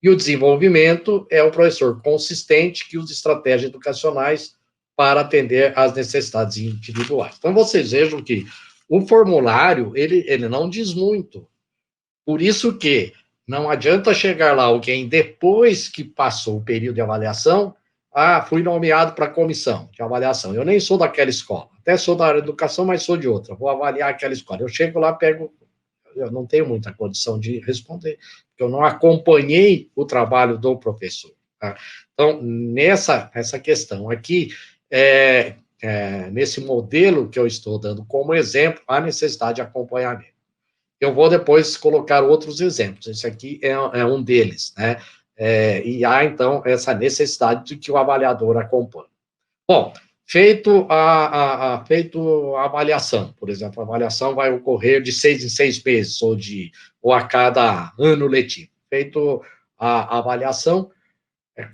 E o desenvolvimento é o professor consistente que usa estratégias educacionais para atender às necessidades individuais. Então, vocês vejam que o formulário, ele não diz muito. Por isso que não adianta chegar lá alguém depois que passou o período de avaliação, fui nomeado para a comissão de avaliação. Eu nem sou daquela escola, até sou da área de educação, mas sou de outra. Vou avaliar aquela escola. Eu chego lá, eu não tenho muita condição de responder, porque eu não acompanhei o trabalho do professor. Tá? Então, essa questão aqui, nesse modelo que eu estou dando como exemplo, há necessidade de acompanhamento. Eu vou depois colocar outros exemplos, esse aqui é um deles, né? E há, então, essa necessidade de que o avaliador acompanhe. Bom, feito a avaliação, por exemplo, a avaliação vai ocorrer de 6 em 6 meses, ou a cada ano letivo. Feito a avaliação,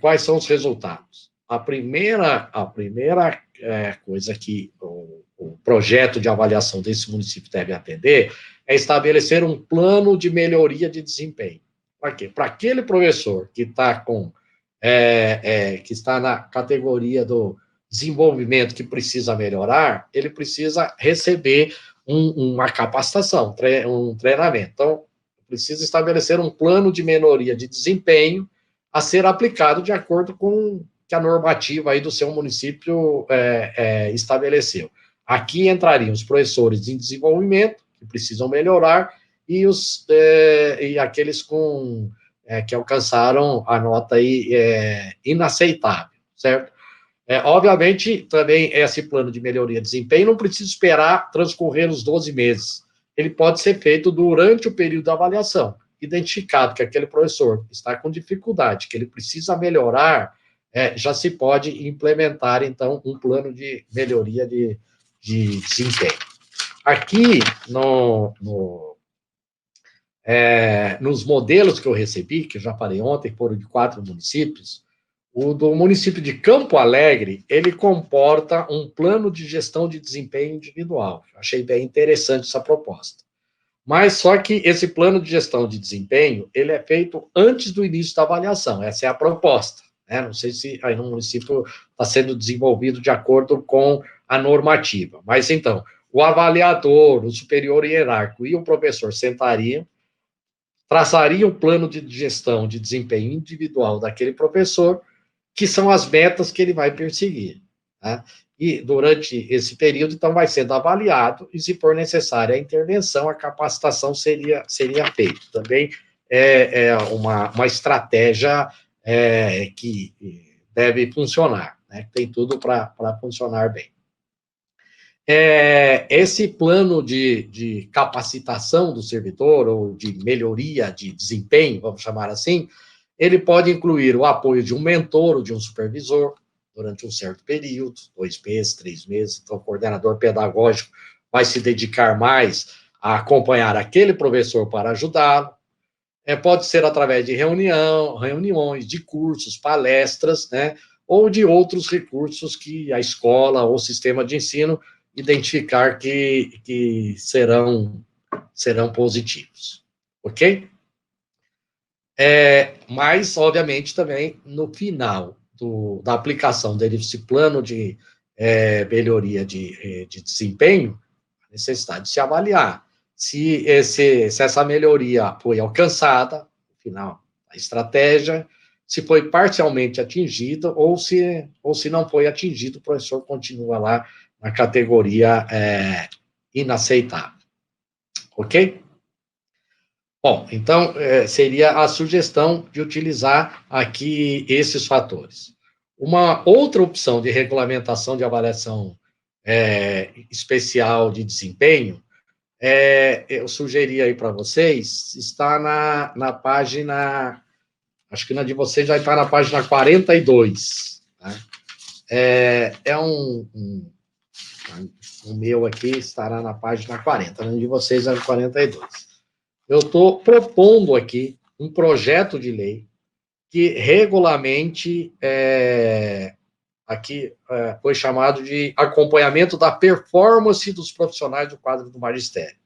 quais são os resultados? A primeira coisa que o projeto de avaliação desse município deve atender é estabelecer um plano de melhoria de desempenho. Para quê? Para aquele professor que está que está na categoria do desenvolvimento que precisa melhorar, ele precisa receber uma capacitação, um treinamento. Então, precisa estabelecer um plano de melhoria de desempenho a ser aplicado de acordo com que a normativa aí do seu município estabeleceu. Aqui entrariam os professores em desenvolvimento, que precisam melhorar, e aqueles que alcançaram a nota aí inaceitável, certo? Obviamente, também esse plano de melhoria de desempenho não precisa esperar transcorrer os 12 meses. Ele pode ser feito durante o período da avaliação. Identificado que aquele professor está com dificuldade, que ele precisa melhorar, já se pode implementar, então, um plano de melhoria de desempenho. Aqui, nos modelos que eu recebi, que eu já falei ontem, foram de 4 municípios, o do município de Campo Alegre, ele comporta um plano de gestão de desempenho individual. Achei bem interessante essa proposta. Mas só que esse plano de gestão de desempenho, ele é feito antes do início da avaliação. Essa é a proposta, né? Não sei se aí no município está sendo desenvolvido de acordo com a normativa. Mas então, o avaliador, o superior hierárquico e o professor sentariam, traçariam o plano de gestão de desempenho individual daquele professor, que são as metas que ele vai perseguir. Tá? E durante esse período, então, vai sendo avaliado, e se for necessária a intervenção, a capacitação seria feita. Também é uma estratégia que deve funcionar, né? Tem tudo para funcionar bem. Esse plano de capacitação do servidor, ou de melhoria de desempenho, vamos chamar assim, ele pode incluir o apoio de um mentor ou de um supervisor durante um certo período, 2 meses, 3 meses. Então, o coordenador pedagógico vai se dedicar mais a acompanhar aquele professor para ajudá-lo. Pode ser através de reuniões, de cursos, palestras, né, ou de outros recursos que a escola ou o sistema de ensino identificar que serão positivos. Ok? Mas, obviamente, também, no final da aplicação desse plano de melhoria de desempenho, a necessidade de se avaliar se essa melhoria foi alcançada, no final, a estratégia, se foi parcialmente atingida, ou se não foi atingido, o professor continua lá na categoria inaceitável. Ok? Bom, então, seria a sugestão de utilizar aqui esses fatores. Uma outra opção de regulamentação de avaliação especial de desempenho, eu sugeri aí para vocês, está na página, acho que na de vocês já está na página 42. Tá? O meu aqui estará na página 40, na de vocês é 42. Eu estou propondo aqui um projeto de lei que regulamente aqui foi chamado de acompanhamento da performance dos profissionais do quadro do magistério.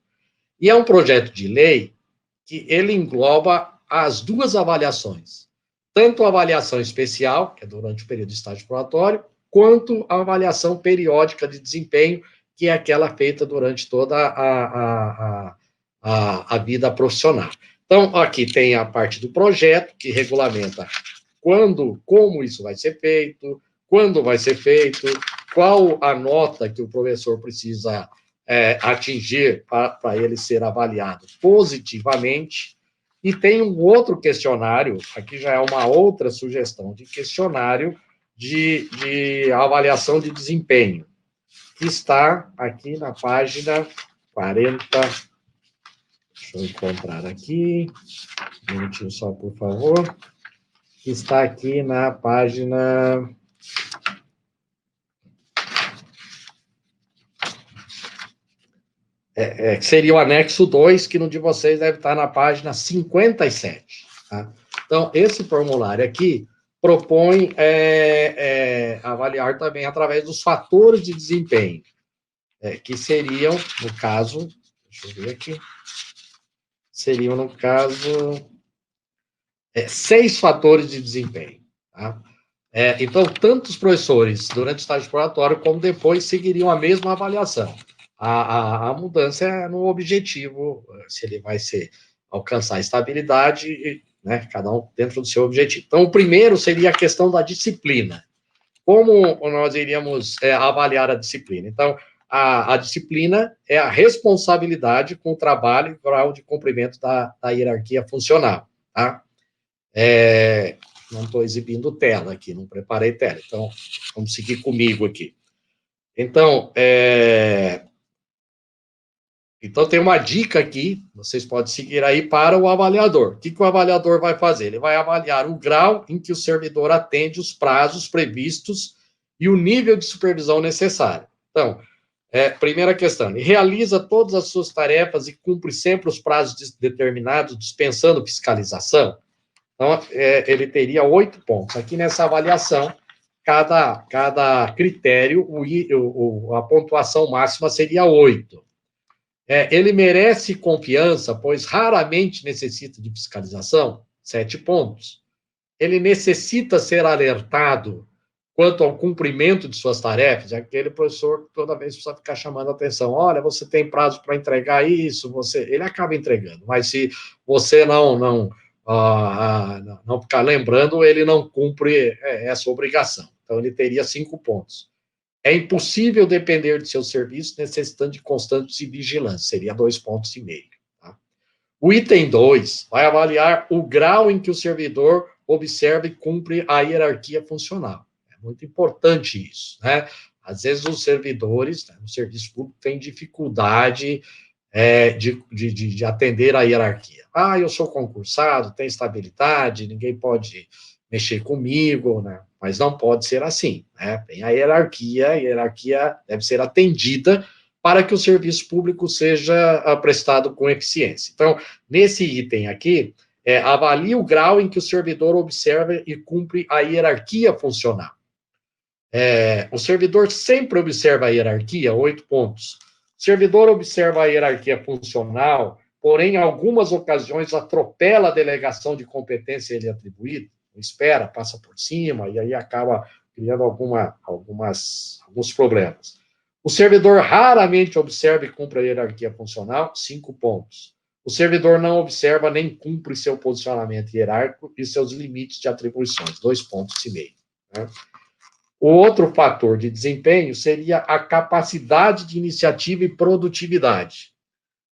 E é um projeto de lei que ele engloba as 2 avaliações, tanto a avaliação especial, que é durante o período de estágio probatório, quanto a avaliação periódica de desempenho, que é aquela feita durante toda a vida profissional. Então, aqui tem a parte do projeto, que regulamenta como isso vai ser feito, quando vai ser feito, qual a nota que o professor precisa atingir para ele ser avaliado positivamente. E tem um outro questionário, aqui já é uma outra sugestão de questionário de avaliação de desempenho, que está aqui na página 40. Deixa eu encontrar aqui. Um minutinho só, por favor. Que está aqui na página... que seria o anexo 2, que no de vocês deve estar na página 57. Tá? Então, esse formulário aqui propõe avaliar também através dos fatores de desempenho, que seriam, no caso, deixa eu ver aqui, seriam, no caso, 6 fatores de desempenho. Tá? Então, tanto os professores, durante o estágio exploratório, como depois, seguiriam a mesma avaliação. a mudança é no objetivo, se ele vai alcançar a estabilidade, né, cada um dentro do seu objetivo. Então, o primeiro seria a questão da disciplina. Como nós iríamos avaliar a disciplina? Então, a disciplina é a responsabilidade com o trabalho e grau de cumprimento da hierarquia funcional, tá? Não estou exibindo tela aqui, não preparei tela, então vamos seguir comigo aqui. Então, então tem uma dica aqui, vocês podem seguir aí para o avaliador. O que o avaliador vai fazer? Ele vai avaliar o grau em que o servidor atende os prazos previstos e o nível de supervisão necessário. Então, primeira questão, ele realiza todas as suas tarefas e cumpre sempre os prazos determinados, dispensando fiscalização. Então, ele teria 8 pontos. Aqui nessa avaliação, cada critério, a pontuação máxima seria 8. Ele merece confiança, pois raramente necessita de fiscalização, 7 pontos. Ele necessita ser alertado quanto ao cumprimento de suas tarefas, aquele professor que toda vez precisa ficar chamando a atenção, olha, você tem prazo para entregar isso, ele acaba entregando, mas se você não ficar lembrando, ele não cumpre essa obrigação. Então, ele teria 5 pontos. É impossível depender de seu serviço, necessitando de constante vigilância, seria 2,5 pontos. Tá? O item 2 vai avaliar o grau em que o servidor observa e cumpre a hierarquia funcional. É muito importante isso, né? Às vezes os servidores, no serviço público, têm dificuldade de atender a hierarquia. Eu sou concursado, tenho estabilidade, ninguém pode mexer comigo, né? Mas não pode ser assim, né? Tem a hierarquia deve ser atendida para que o serviço público seja prestado com eficiência. Então, nesse item aqui, avalie o grau em que o servidor observa e cumpre a hierarquia funcional. O servidor sempre observa a hierarquia, 8 pontos. O servidor observa a hierarquia funcional, porém, em algumas ocasiões, atropela a delegação de competência ele atribuído, espera, passa por cima, e aí acaba criando alguns problemas. O servidor raramente observa e cumpre a hierarquia funcional, 5 pontos. O servidor não observa nem cumpre seu posicionamento hierárquico e seus limites de atribuições, 2,5 pontos. Né? O outro fator de desempenho seria a capacidade de iniciativa e produtividade.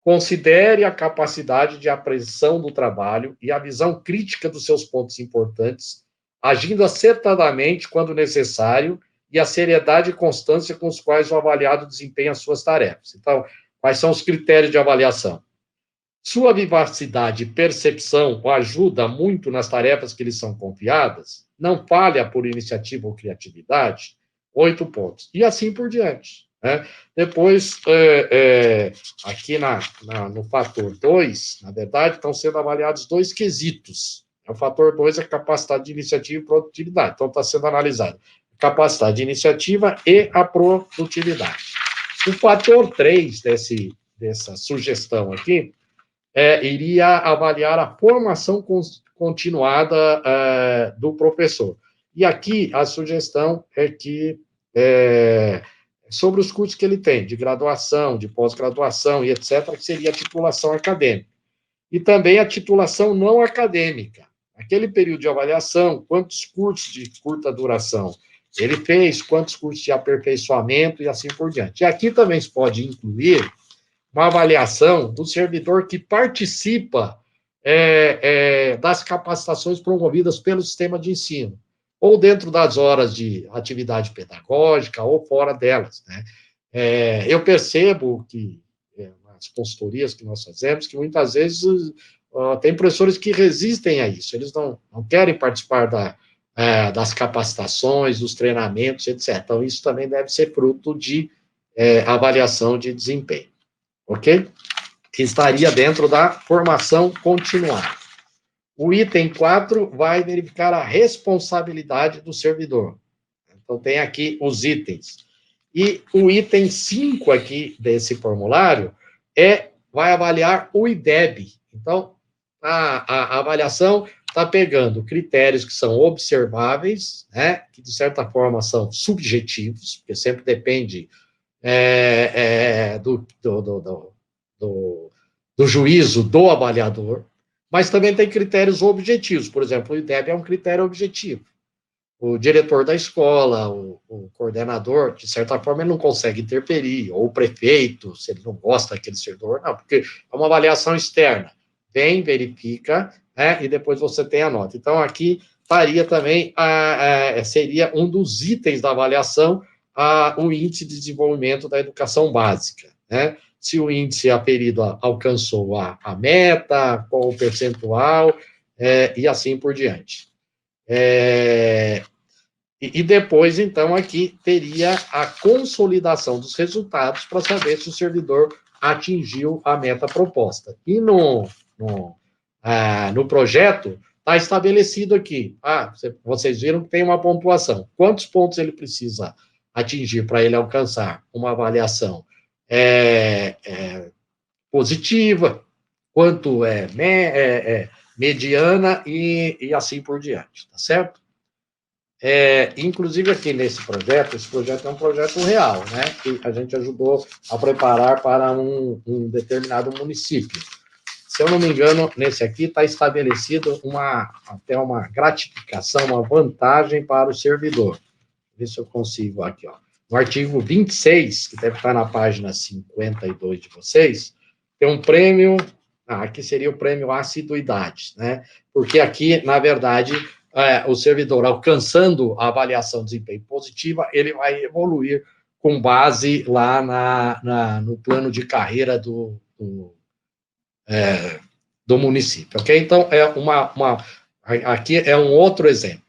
Considere a capacidade de apreensão do trabalho e a visão crítica dos seus pontos importantes, agindo acertadamente quando necessário e a seriedade e constância com os quais o avaliado desempenha as suas tarefas. Então, quais são os critérios de avaliação? Sua vivacidade e percepção o ajuda muito nas tarefas que lhe são confiadas, não falha por iniciativa ou criatividade, 8 pontos. E assim por diante. Né? Depois, aqui no fator 2, na verdade, estão sendo avaliados 2 quesitos. O fator 2 é a capacidade de iniciativa e produtividade. Então, está sendo analisado a capacidade de iniciativa e a produtividade. O fator 3 dessa sugestão aqui iria avaliar a formação continuada do professor. E aqui a sugestão é que sobre os cursos que ele tem, de graduação, de pós-graduação e etc., que seria a titulação acadêmica. E também a titulação não acadêmica. Aquele período de avaliação, quantos cursos de curta duração ele fez, quantos cursos de aperfeiçoamento e assim por diante. E aqui também se pode incluir uma avaliação do servidor que participa das capacitações promovidas pelo sistema de ensino, ou dentro das horas de atividade pedagógica, ou fora delas. Né? Eu percebo que, nas consultorias que nós fazemos, que muitas vezes tem professores que resistem a isso, eles não querem participar das capacitações, dos treinamentos, etc. Então, isso também deve ser fruto de avaliação de desempenho. Ok? Que estaria dentro da formação continuada. O item 4 vai verificar a responsabilidade do servidor. Então, tem aqui os itens. E o item 5 aqui desse formulário vai avaliar o IDEB. Então, a avaliação está pegando critérios que são observáveis, né, que de certa forma são subjetivos, porque sempre depende do juízo do avaliador, mas também tem critérios objetivos. Por exemplo, o IDEB é um critério objetivo. O diretor da escola, o coordenador, de certa forma, ele não consegue interferir, ou o prefeito, se ele não gosta daquele servidor, não, porque é uma avaliação externa. Vem, verifica, né, e depois você tem a nota. Então, aqui estaria também, seria um dos itens da avaliação, o índice de desenvolvimento da educação básica, né? Se o índice aferido alcançou a meta, qual o percentual, e assim por diante. E depois, então, aqui teria a consolidação dos resultados para saber se o servidor atingiu a meta proposta. E no projeto, está estabelecido aqui. Vocês viram que tem uma pontuação. Quantos pontos ele precisa atingir para ele alcançar uma avaliação positiva, quanto mediana e assim por diante, tá certo? Inclusive aqui nesse projeto, esse projeto é um projeto real, né, que a gente ajudou a preparar para um determinado município. Se eu não me engano, nesse aqui está estabelecido até uma gratificação, uma vantagem para o servidor. Ver se eu consigo aqui, ó. No artigo 26, que deve estar na página 52 de vocês, tem um prêmio, aqui seria o prêmio assiduidade, né? Porque aqui, na verdade, o servidor alcançando a avaliação de desempenho positiva, ele vai evoluir com base lá no plano de carreira do município, ok? Então, aqui é um outro exemplo.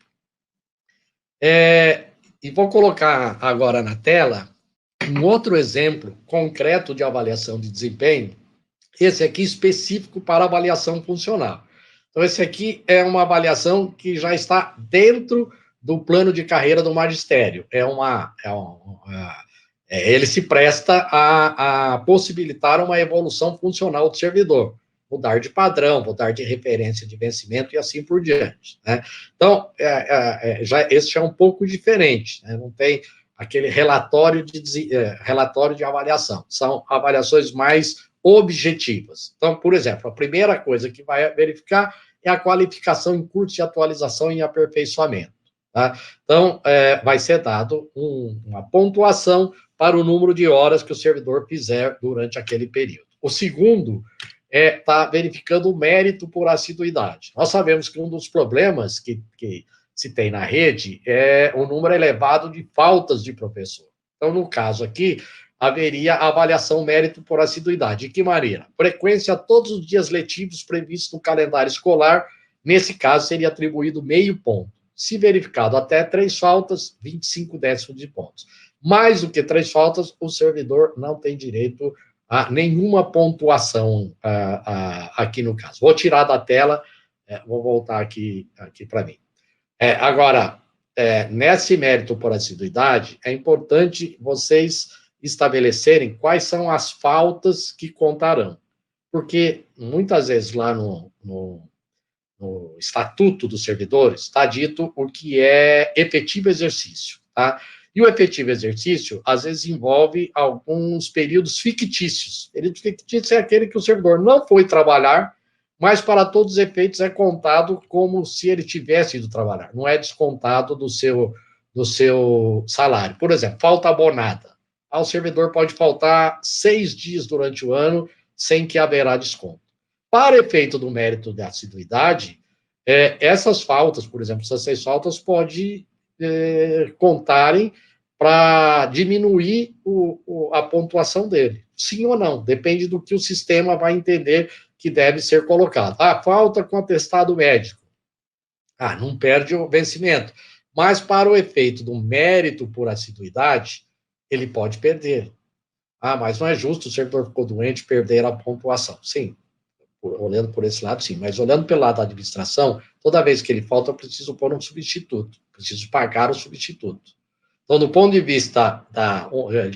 E vou colocar agora na tela um outro exemplo concreto de avaliação de desempenho, esse aqui específico para avaliação funcional. Então, esse aqui é uma avaliação que já está dentro do plano de carreira do magistério. Ele se presta a possibilitar uma evolução funcional do servidor, mudar de padrão, mudar de referência de vencimento e assim por diante, né? Então, esse é um pouco diferente, né? Não tem aquele relatório de avaliação, são avaliações mais objetivas. Então, por exemplo, a primeira coisa que vai verificar é a qualificação em curso de atualização e aperfeiçoamento, tá? Então, vai ser dado uma pontuação para o número de horas que o servidor fizer durante aquele período. O segundo está verificando o mérito por assiduidade. Nós sabemos que um dos problemas que se tem na rede é o número elevado de faltas de professor. Então, no caso aqui, haveria a avaliação mérito por assiduidade. De que maneira? Frequência todos os dias letivos previstos no calendário escolar, nesse caso, seria atribuído meio ponto. Se verificado até 3 faltas, 25 décimos de pontos. Mais do que 3 faltas, o servidor não tem direito a nenhuma pontuação aqui no caso. Vou tirar da tela, vou voltar aqui para mim. Agora, nesse mérito por assiduidade, é importante vocês estabelecerem quais são as faltas que contarão. Porque, muitas vezes, lá no Estatuto dos Servidores, está dito o que é efetivo exercício, tá? E o efetivo exercício, às vezes, envolve alguns períodos fictícios. Período fictício é aquele que o servidor não foi trabalhar, mas, para todos os efeitos, é contado como se ele tivesse ido trabalhar. Não é descontado do seu salário. Por exemplo, falta abonada. O servidor pode faltar 6 dias durante o ano sem que haverá desconto. Para efeito do mérito da assiduidade, essas faltas, por exemplo, essas 6 faltas, podem contarem para diminuir a pontuação dele. Sim ou não, depende do que o sistema vai entender que deve ser colocado. Falta com atestado médico. Não perde o vencimento. Mas, para o efeito do mérito por assiduidade, ele pode perder. Mas não é justo, o servidor ficou doente, perder a pontuação. Sim, olhando por esse lado, sim. Mas olhando pelo lado da administração, toda vez que ele falta, eu preciso pôr um substituto. Preciso pagar o substituto. Então, do ponto de vista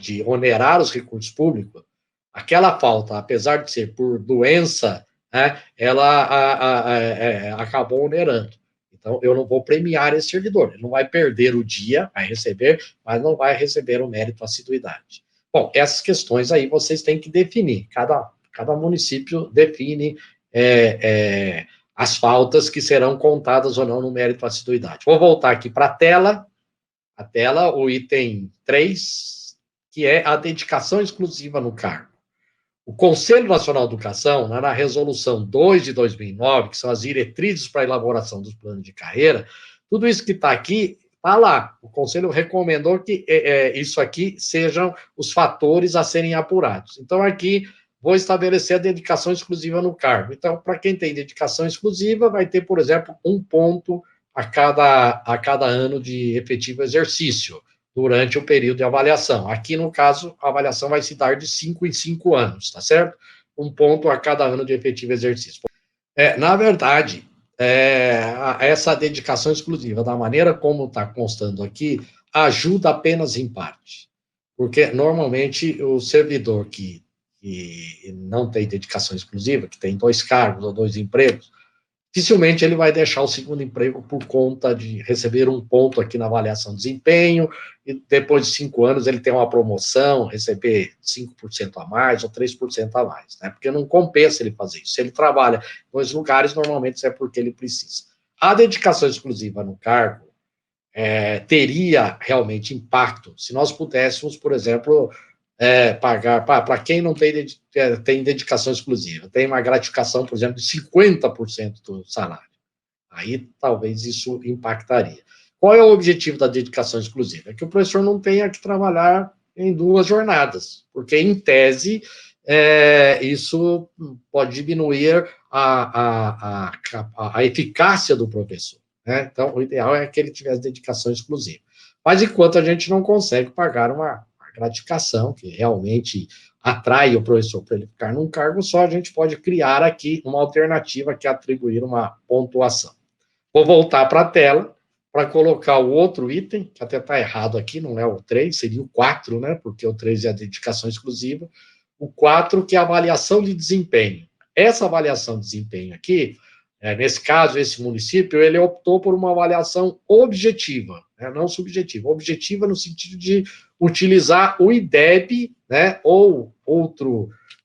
de onerar os recursos públicos, aquela falta, apesar de ser por doença, ela acabou onerando. Então, eu não vou premiar esse servidor. Ele não vai perder o dia, vai receber, mas não vai receber o mérito assiduidade. Bom, essas questões aí vocês têm que definir, cada município define as faltas que serão contadas ou não no mérito à assiduidade. Vou voltar aqui para a tela, o item 3, que é a dedicação exclusiva no cargo. O Conselho Nacional de Educação, na resolução 2 de 2009, que são as diretrizes para a elaboração dos planos de carreira, tudo isso que está aqui, está lá. O Conselho recomendou que isso aqui sejam os fatores a serem apurados. Então, aqui, vou estabelecer a dedicação exclusiva no cargo. Então, para quem tem dedicação exclusiva, vai ter, por exemplo, 1 ponto a cada ano de efetivo exercício, durante o período de avaliação. Aqui, no caso, a avaliação vai se dar de 5 em 5 anos, tá certo? 1 ponto a cada ano de efetivo exercício. Na verdade, essa dedicação exclusiva, da maneira como está constando aqui, ajuda apenas em parte. Porque, normalmente, o servidor que não tem dedicação exclusiva, que tem 2 cargos ou 2 empregos, dificilmente ele vai deixar o segundo emprego por conta de receber 1 ponto aqui na avaliação de desempenho, e depois de 5 anos ele tem uma promoção, receber 5% a mais ou 3% a mais, né? Porque não compensa ele fazer isso. Se ele trabalha em 2 lugares, normalmente isso é porque ele precisa. A dedicação exclusiva no cargo teria realmente impacto se nós pudéssemos, por exemplo, pagar para quem não tem dedicação exclusiva, tem uma gratificação, por exemplo, de 50% do salário. Aí talvez isso impactaria. Qual é o objetivo da dedicação exclusiva? É que o professor não tenha que trabalhar em 2 jornadas, porque, em tese, isso pode diminuir a eficácia do professor, né? Então, o ideal é que ele tivesse dedicação exclusiva. Mas, enquanto a gente não consegue pagar uma gratificação, que realmente atrai o professor para ele ficar num cargo só, a gente pode criar aqui uma alternativa que é atribuir uma pontuação. Vou voltar para a tela para colocar o outro item, que até está errado aqui, não é o 3, seria o 4, né? Porque o 3 é a dedicação exclusiva. O 4, que é a avaliação de desempenho. Essa avaliação de desempenho aqui, nesse caso, esse município, ele optou por uma avaliação objetiva, né? Não subjetiva. Objetiva no sentido de utilizar o IDEB, né? Ou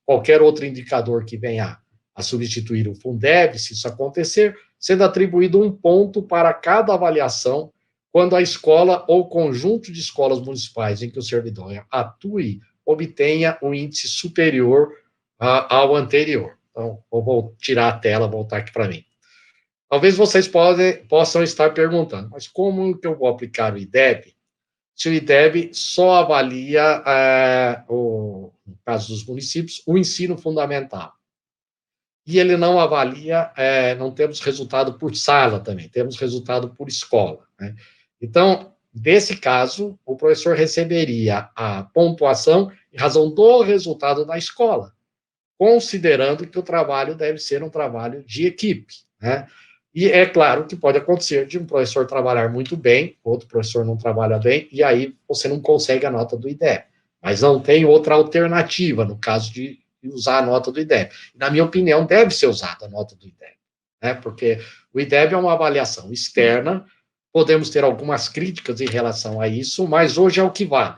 qualquer outro indicador que venha a substituir o Fundeb, se isso acontecer, sendo atribuído 1 ponto para cada avaliação quando a escola ou conjunto de escolas municipais em que o servidor atue obtenha um índice superior ao anterior. Então, vou tirar a tela, voltar aqui para mim. Talvez vocês possam estar perguntando, mas como que eu vou aplicar o IDEB se o IDEB só avalia, no caso dos municípios, o ensino fundamental? E ele não avalia, não temos resultado por sala também, temos resultado por escola, né? Então, nesse caso, o professor receberia a pontuação em razão do resultado da escola, considerando que o trabalho deve ser um trabalho de equipe, né? E é claro que pode acontecer de um professor trabalhar muito bem, outro professor não trabalha bem, e aí você não consegue a nota do IDEB. Mas não tem outra alternativa, no caso de usar a nota do IDEB. Na minha opinião, deve ser usada a nota do IDEB, né? Porque o IDEB é uma avaliação externa, podemos ter algumas críticas em relação a isso, mas hoje é o que vale.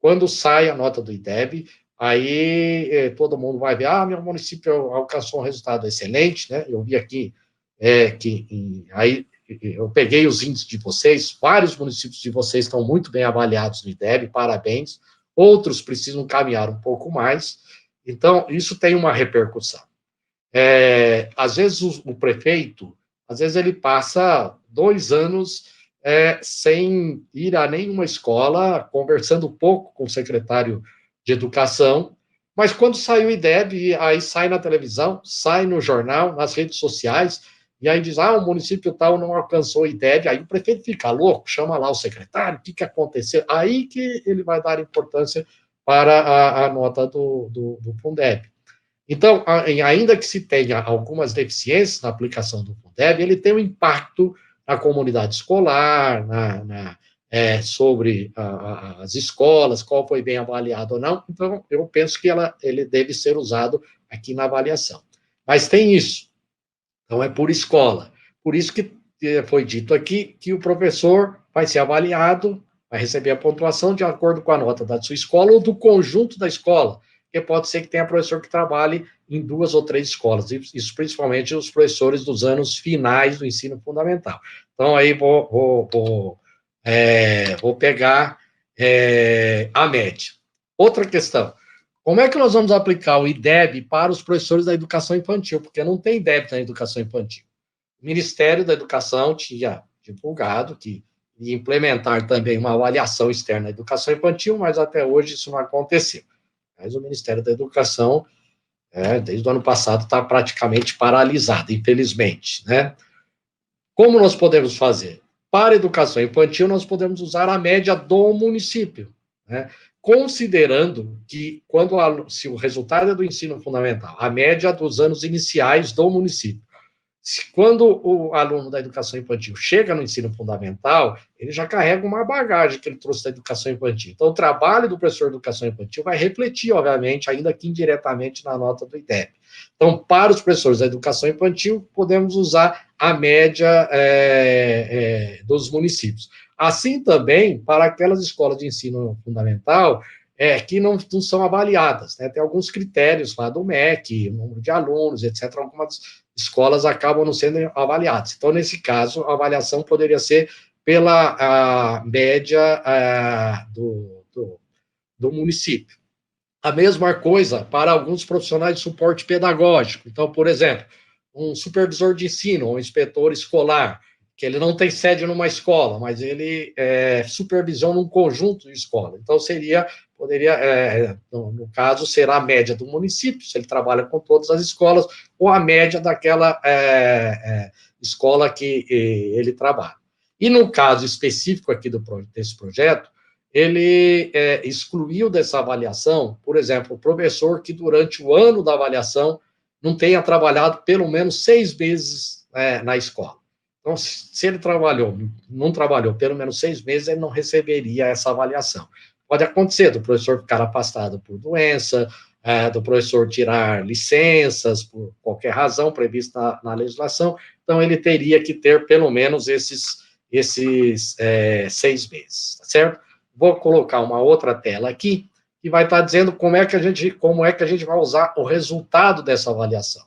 Quando sai a nota do IDEB, aí todo mundo vai ver, meu município alcançou um resultado excelente, né? Eu vi aqui aí eu peguei os índices de vocês, vários municípios de vocês estão muito bem avaliados no IDEB, parabéns. Outros precisam caminhar um pouco mais. Então, isso tem uma repercussão. Às vezes, o prefeito, às vezes ele passa 2 anos sem ir a nenhuma escola, conversando pouco com o secretário de educação, mas quando sai o IDEB, aí sai na televisão, sai no jornal, nas redes sociais, e aí diz, o município tal não alcançou o IDEB, aí o prefeito fica louco, chama lá o secretário, o que aconteceu? Aí que ele vai dar importância para a nota do Fundeb. Então, ainda que se tenha algumas deficiências na aplicação do Fundeb, ele tem um impacto na comunidade escolar, sobre as escolas, qual foi bem avaliado ou não. Então, eu penso que ele deve ser usado aqui na avaliação. Mas tem isso. Então, é por escola. Por isso que foi dito aqui que o professor vai ser avaliado, vai receber a pontuação de acordo com a nota da sua escola ou do conjunto da escola, porque pode ser que tenha professor que trabalhe em 2 ou 3 escolas, isso principalmente os professores dos anos finais do ensino fundamental. Então, aí vou pegar a média. Outra questão, como é que nós vamos aplicar o IDEB para os professores da educação infantil? Porque não tem IDEB na educação infantil. O Ministério da Educação tinha divulgado que ia implementar também uma avaliação externa na educação infantil, mas até hoje isso não aconteceu. Mas o Ministério da Educação, desde o ano passado, está praticamente paralisado, infelizmente, né? Como nós podemos fazer? Para a educação infantil, nós podemos usar a média do município, né? Considerando que, se o resultado é do ensino fundamental, a média dos anos iniciais do município, quando o aluno da educação infantil chega no ensino fundamental, ele já carrega uma bagagem que ele trouxe da educação infantil. Então, o trabalho do professor de educação infantil vai refletir, obviamente, ainda que indiretamente na nota do IDEB. Então, para os professores da educação infantil, podemos usar a média dos municípios. Assim também, para aquelas escolas de ensino fundamental que não são avaliadas, né? Tem alguns critérios lá do MEC, número de alunos, etc. Algumas escolas acabam não sendo avaliadas. Então, nesse caso, a avaliação poderia ser pela média do município. A mesma coisa para alguns profissionais de suporte pedagógico. Então, por exemplo, um supervisor de ensino, um inspetor escolar, que ele não tem sede numa escola, mas ele supervisiona um conjunto de escola. Então, no caso, será a média do município, se ele trabalha com todas as escolas, ou a média daquela escola que ele trabalha. E no caso específico aqui desse projeto, ele excluiu dessa avaliação, por exemplo, o professor que durante o ano da avaliação não tenha trabalhado pelo menos 6 meses na escola. Então, se ele não trabalhou pelo menos 6 meses, ele não receberia essa avaliação. Pode acontecer do professor ficar afastado por doença, do professor tirar licenças por qualquer razão prevista na legislação, então ele teria que ter pelo menos esses 6 meses, tá certo? Vou colocar uma outra tela aqui, que vai estar dizendo como é que a gente vai usar o resultado dessa avaliação.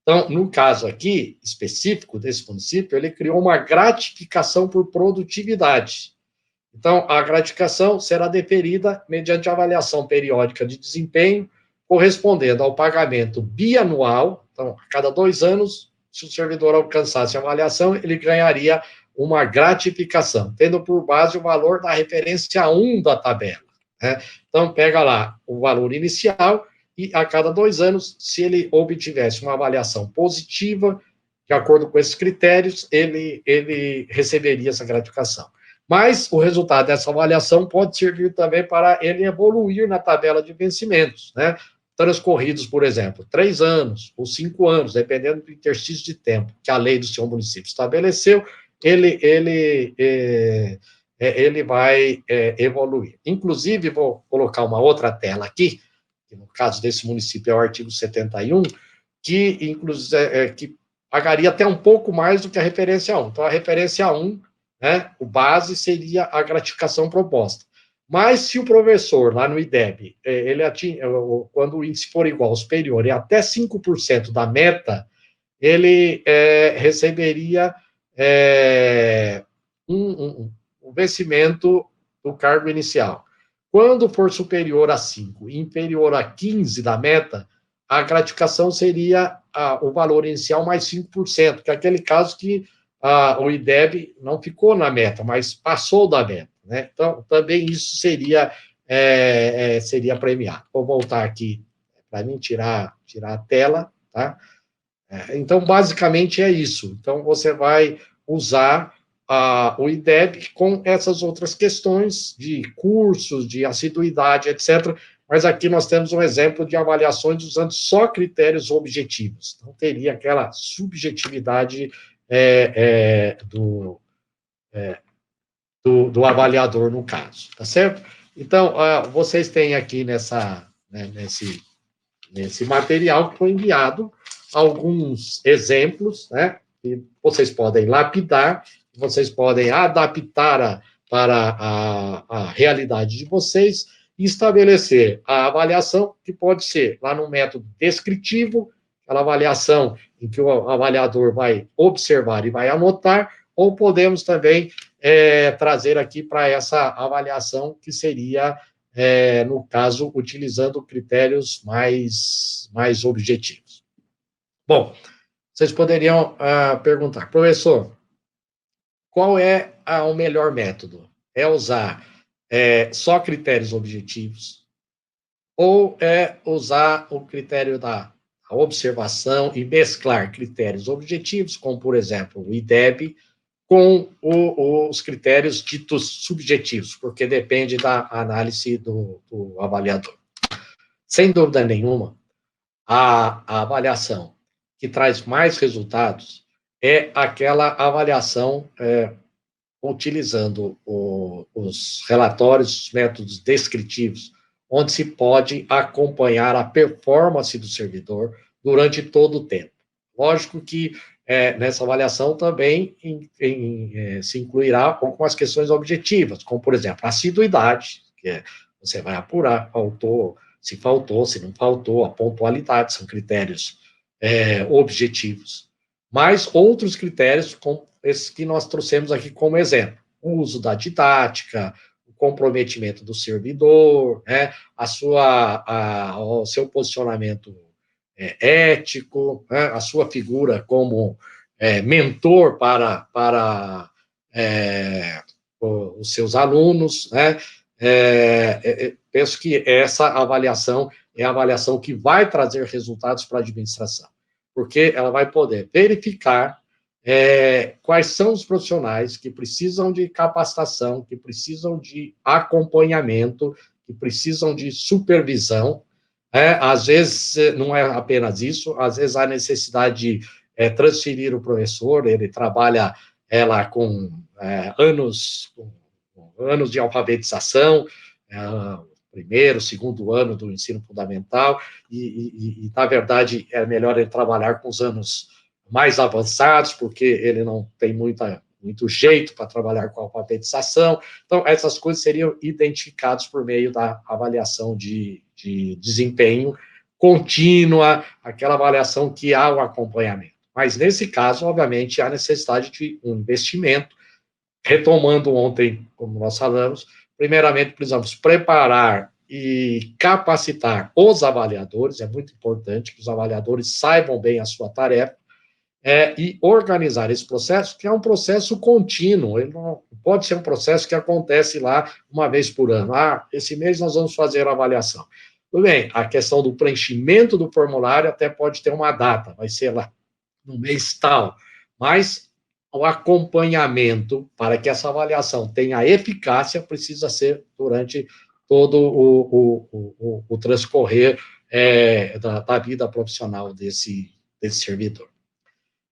Então, no caso aqui, específico desse município, ele criou uma gratificação por produtividade. Então, a gratificação será deferida mediante avaliação periódica de desempenho, correspondendo ao pagamento bianual. Então, a cada 2 anos, se o servidor alcançasse a avaliação, ele ganharia uma gratificação, tendo por base o valor da referência 1 da tabela, né? Então, pega lá o valor inicial e a cada 2 anos, se ele obtivesse uma avaliação positiva, de acordo com esses critérios, ele receberia essa gratificação. Mas o resultado dessa avaliação pode servir também para ele evoluir na tabela de vencimentos, né? Transcorridos, por exemplo, 3 anos ou 5 anos, dependendo do interstício de tempo que a lei do seu município estabeleceu, ele vai evoluir. Inclusive, vou colocar uma outra tela aqui, que no caso desse município é o artigo 71, que pagaria até um pouco mais do que a referência 1. Então, a referência 1, né, o base seria a gratificação proposta. Mas se o professor, lá no IDEB, quando o índice for igual ou superior e até 5% da meta, ele receberia um vencimento do cargo inicial. Quando for superior a 5 e inferior a 15 da meta, a gratificação seria o valor inicial mais 5%, que é aquele caso que o IDEB não ficou na meta, mas passou da meta, né? Então, também isso seria premiado. Vou voltar aqui para mim tirar a tela, tá? Então, basicamente é isso. Então, você vai usar o IDEB com essas outras questões de cursos, de assiduidade, etc. Mas aqui nós temos um exemplo de avaliações usando só critérios objetivos. Então, teria aquela subjetividade do avaliador, no caso, tá certo? Então, vocês têm aqui nesse material que foi enviado alguns exemplos, né, que vocês podem lapidar, vocês podem adaptar para a realidade de vocês e estabelecer a avaliação, que pode ser lá no método descritivo, aquela avaliação em que o avaliador vai observar e vai anotar, ou podemos também trazer aqui para essa avaliação que seria, no caso, utilizando critérios mais objetivos. Bom, vocês poderiam perguntar, professor, qual é o melhor método? É usar só critérios objetivos ou é usar o critério da observação e mesclar critérios objetivos, como, por exemplo, o IDEB, com os critérios ditos subjetivos, porque depende da análise do avaliador. Sem dúvida nenhuma, a avaliação que traz mais resultados é aquela avaliação utilizando os relatórios, os métodos descritivos, onde se pode acompanhar a performance do servidor durante todo o tempo. Lógico que nessa avaliação também se incluirá algumas questões objetivas, como, por exemplo, a assiduidade, que você vai apurar, se não faltou, a pontualidade, são critérios objetivos. Mas outros critérios, como esses que nós trouxemos aqui como exemplo, o uso da didática, o comprometimento do servidor, né, o seu posicionamento ético, né, a sua figura como mentor para os seus alunos, né? Penso que essa avaliação é a avaliação que vai trazer resultados para a administração, porque ela vai poder verificar quais são os profissionais que precisam de capacitação, que precisam de acompanhamento, que precisam de supervisão. Às vezes, não é apenas isso, às vezes há necessidade de transferir o professor, ele trabalha lá com anos de alfabetização, primeiro, segundo ano do ensino fundamental, na verdade, é melhor ele trabalhar com os anos mais avançados, porque ele não tem muito jeito para trabalhar com a alfabetização. Então, essas coisas seriam identificadas por meio da avaliação de desempenho contínua, aquela avaliação que há o acompanhamento. Mas, nesse caso, obviamente, há necessidade de um investimento. Retomando ontem, como nós falamos, primeiramente, precisamos preparar e capacitar os avaliadores, é muito importante que os avaliadores saibam bem a sua tarefa, e organizar esse processo, que é um processo contínuo, ele não pode ser um processo que acontece lá uma vez por ano. Esse mês nós vamos fazer a avaliação. Tudo bem, a questão do preenchimento do formulário até pode ter uma data, vai ser lá no mês tal, mas o acompanhamento para que essa avaliação tenha eficácia precisa ser durante todo o transcorrer da vida profissional desse servidor.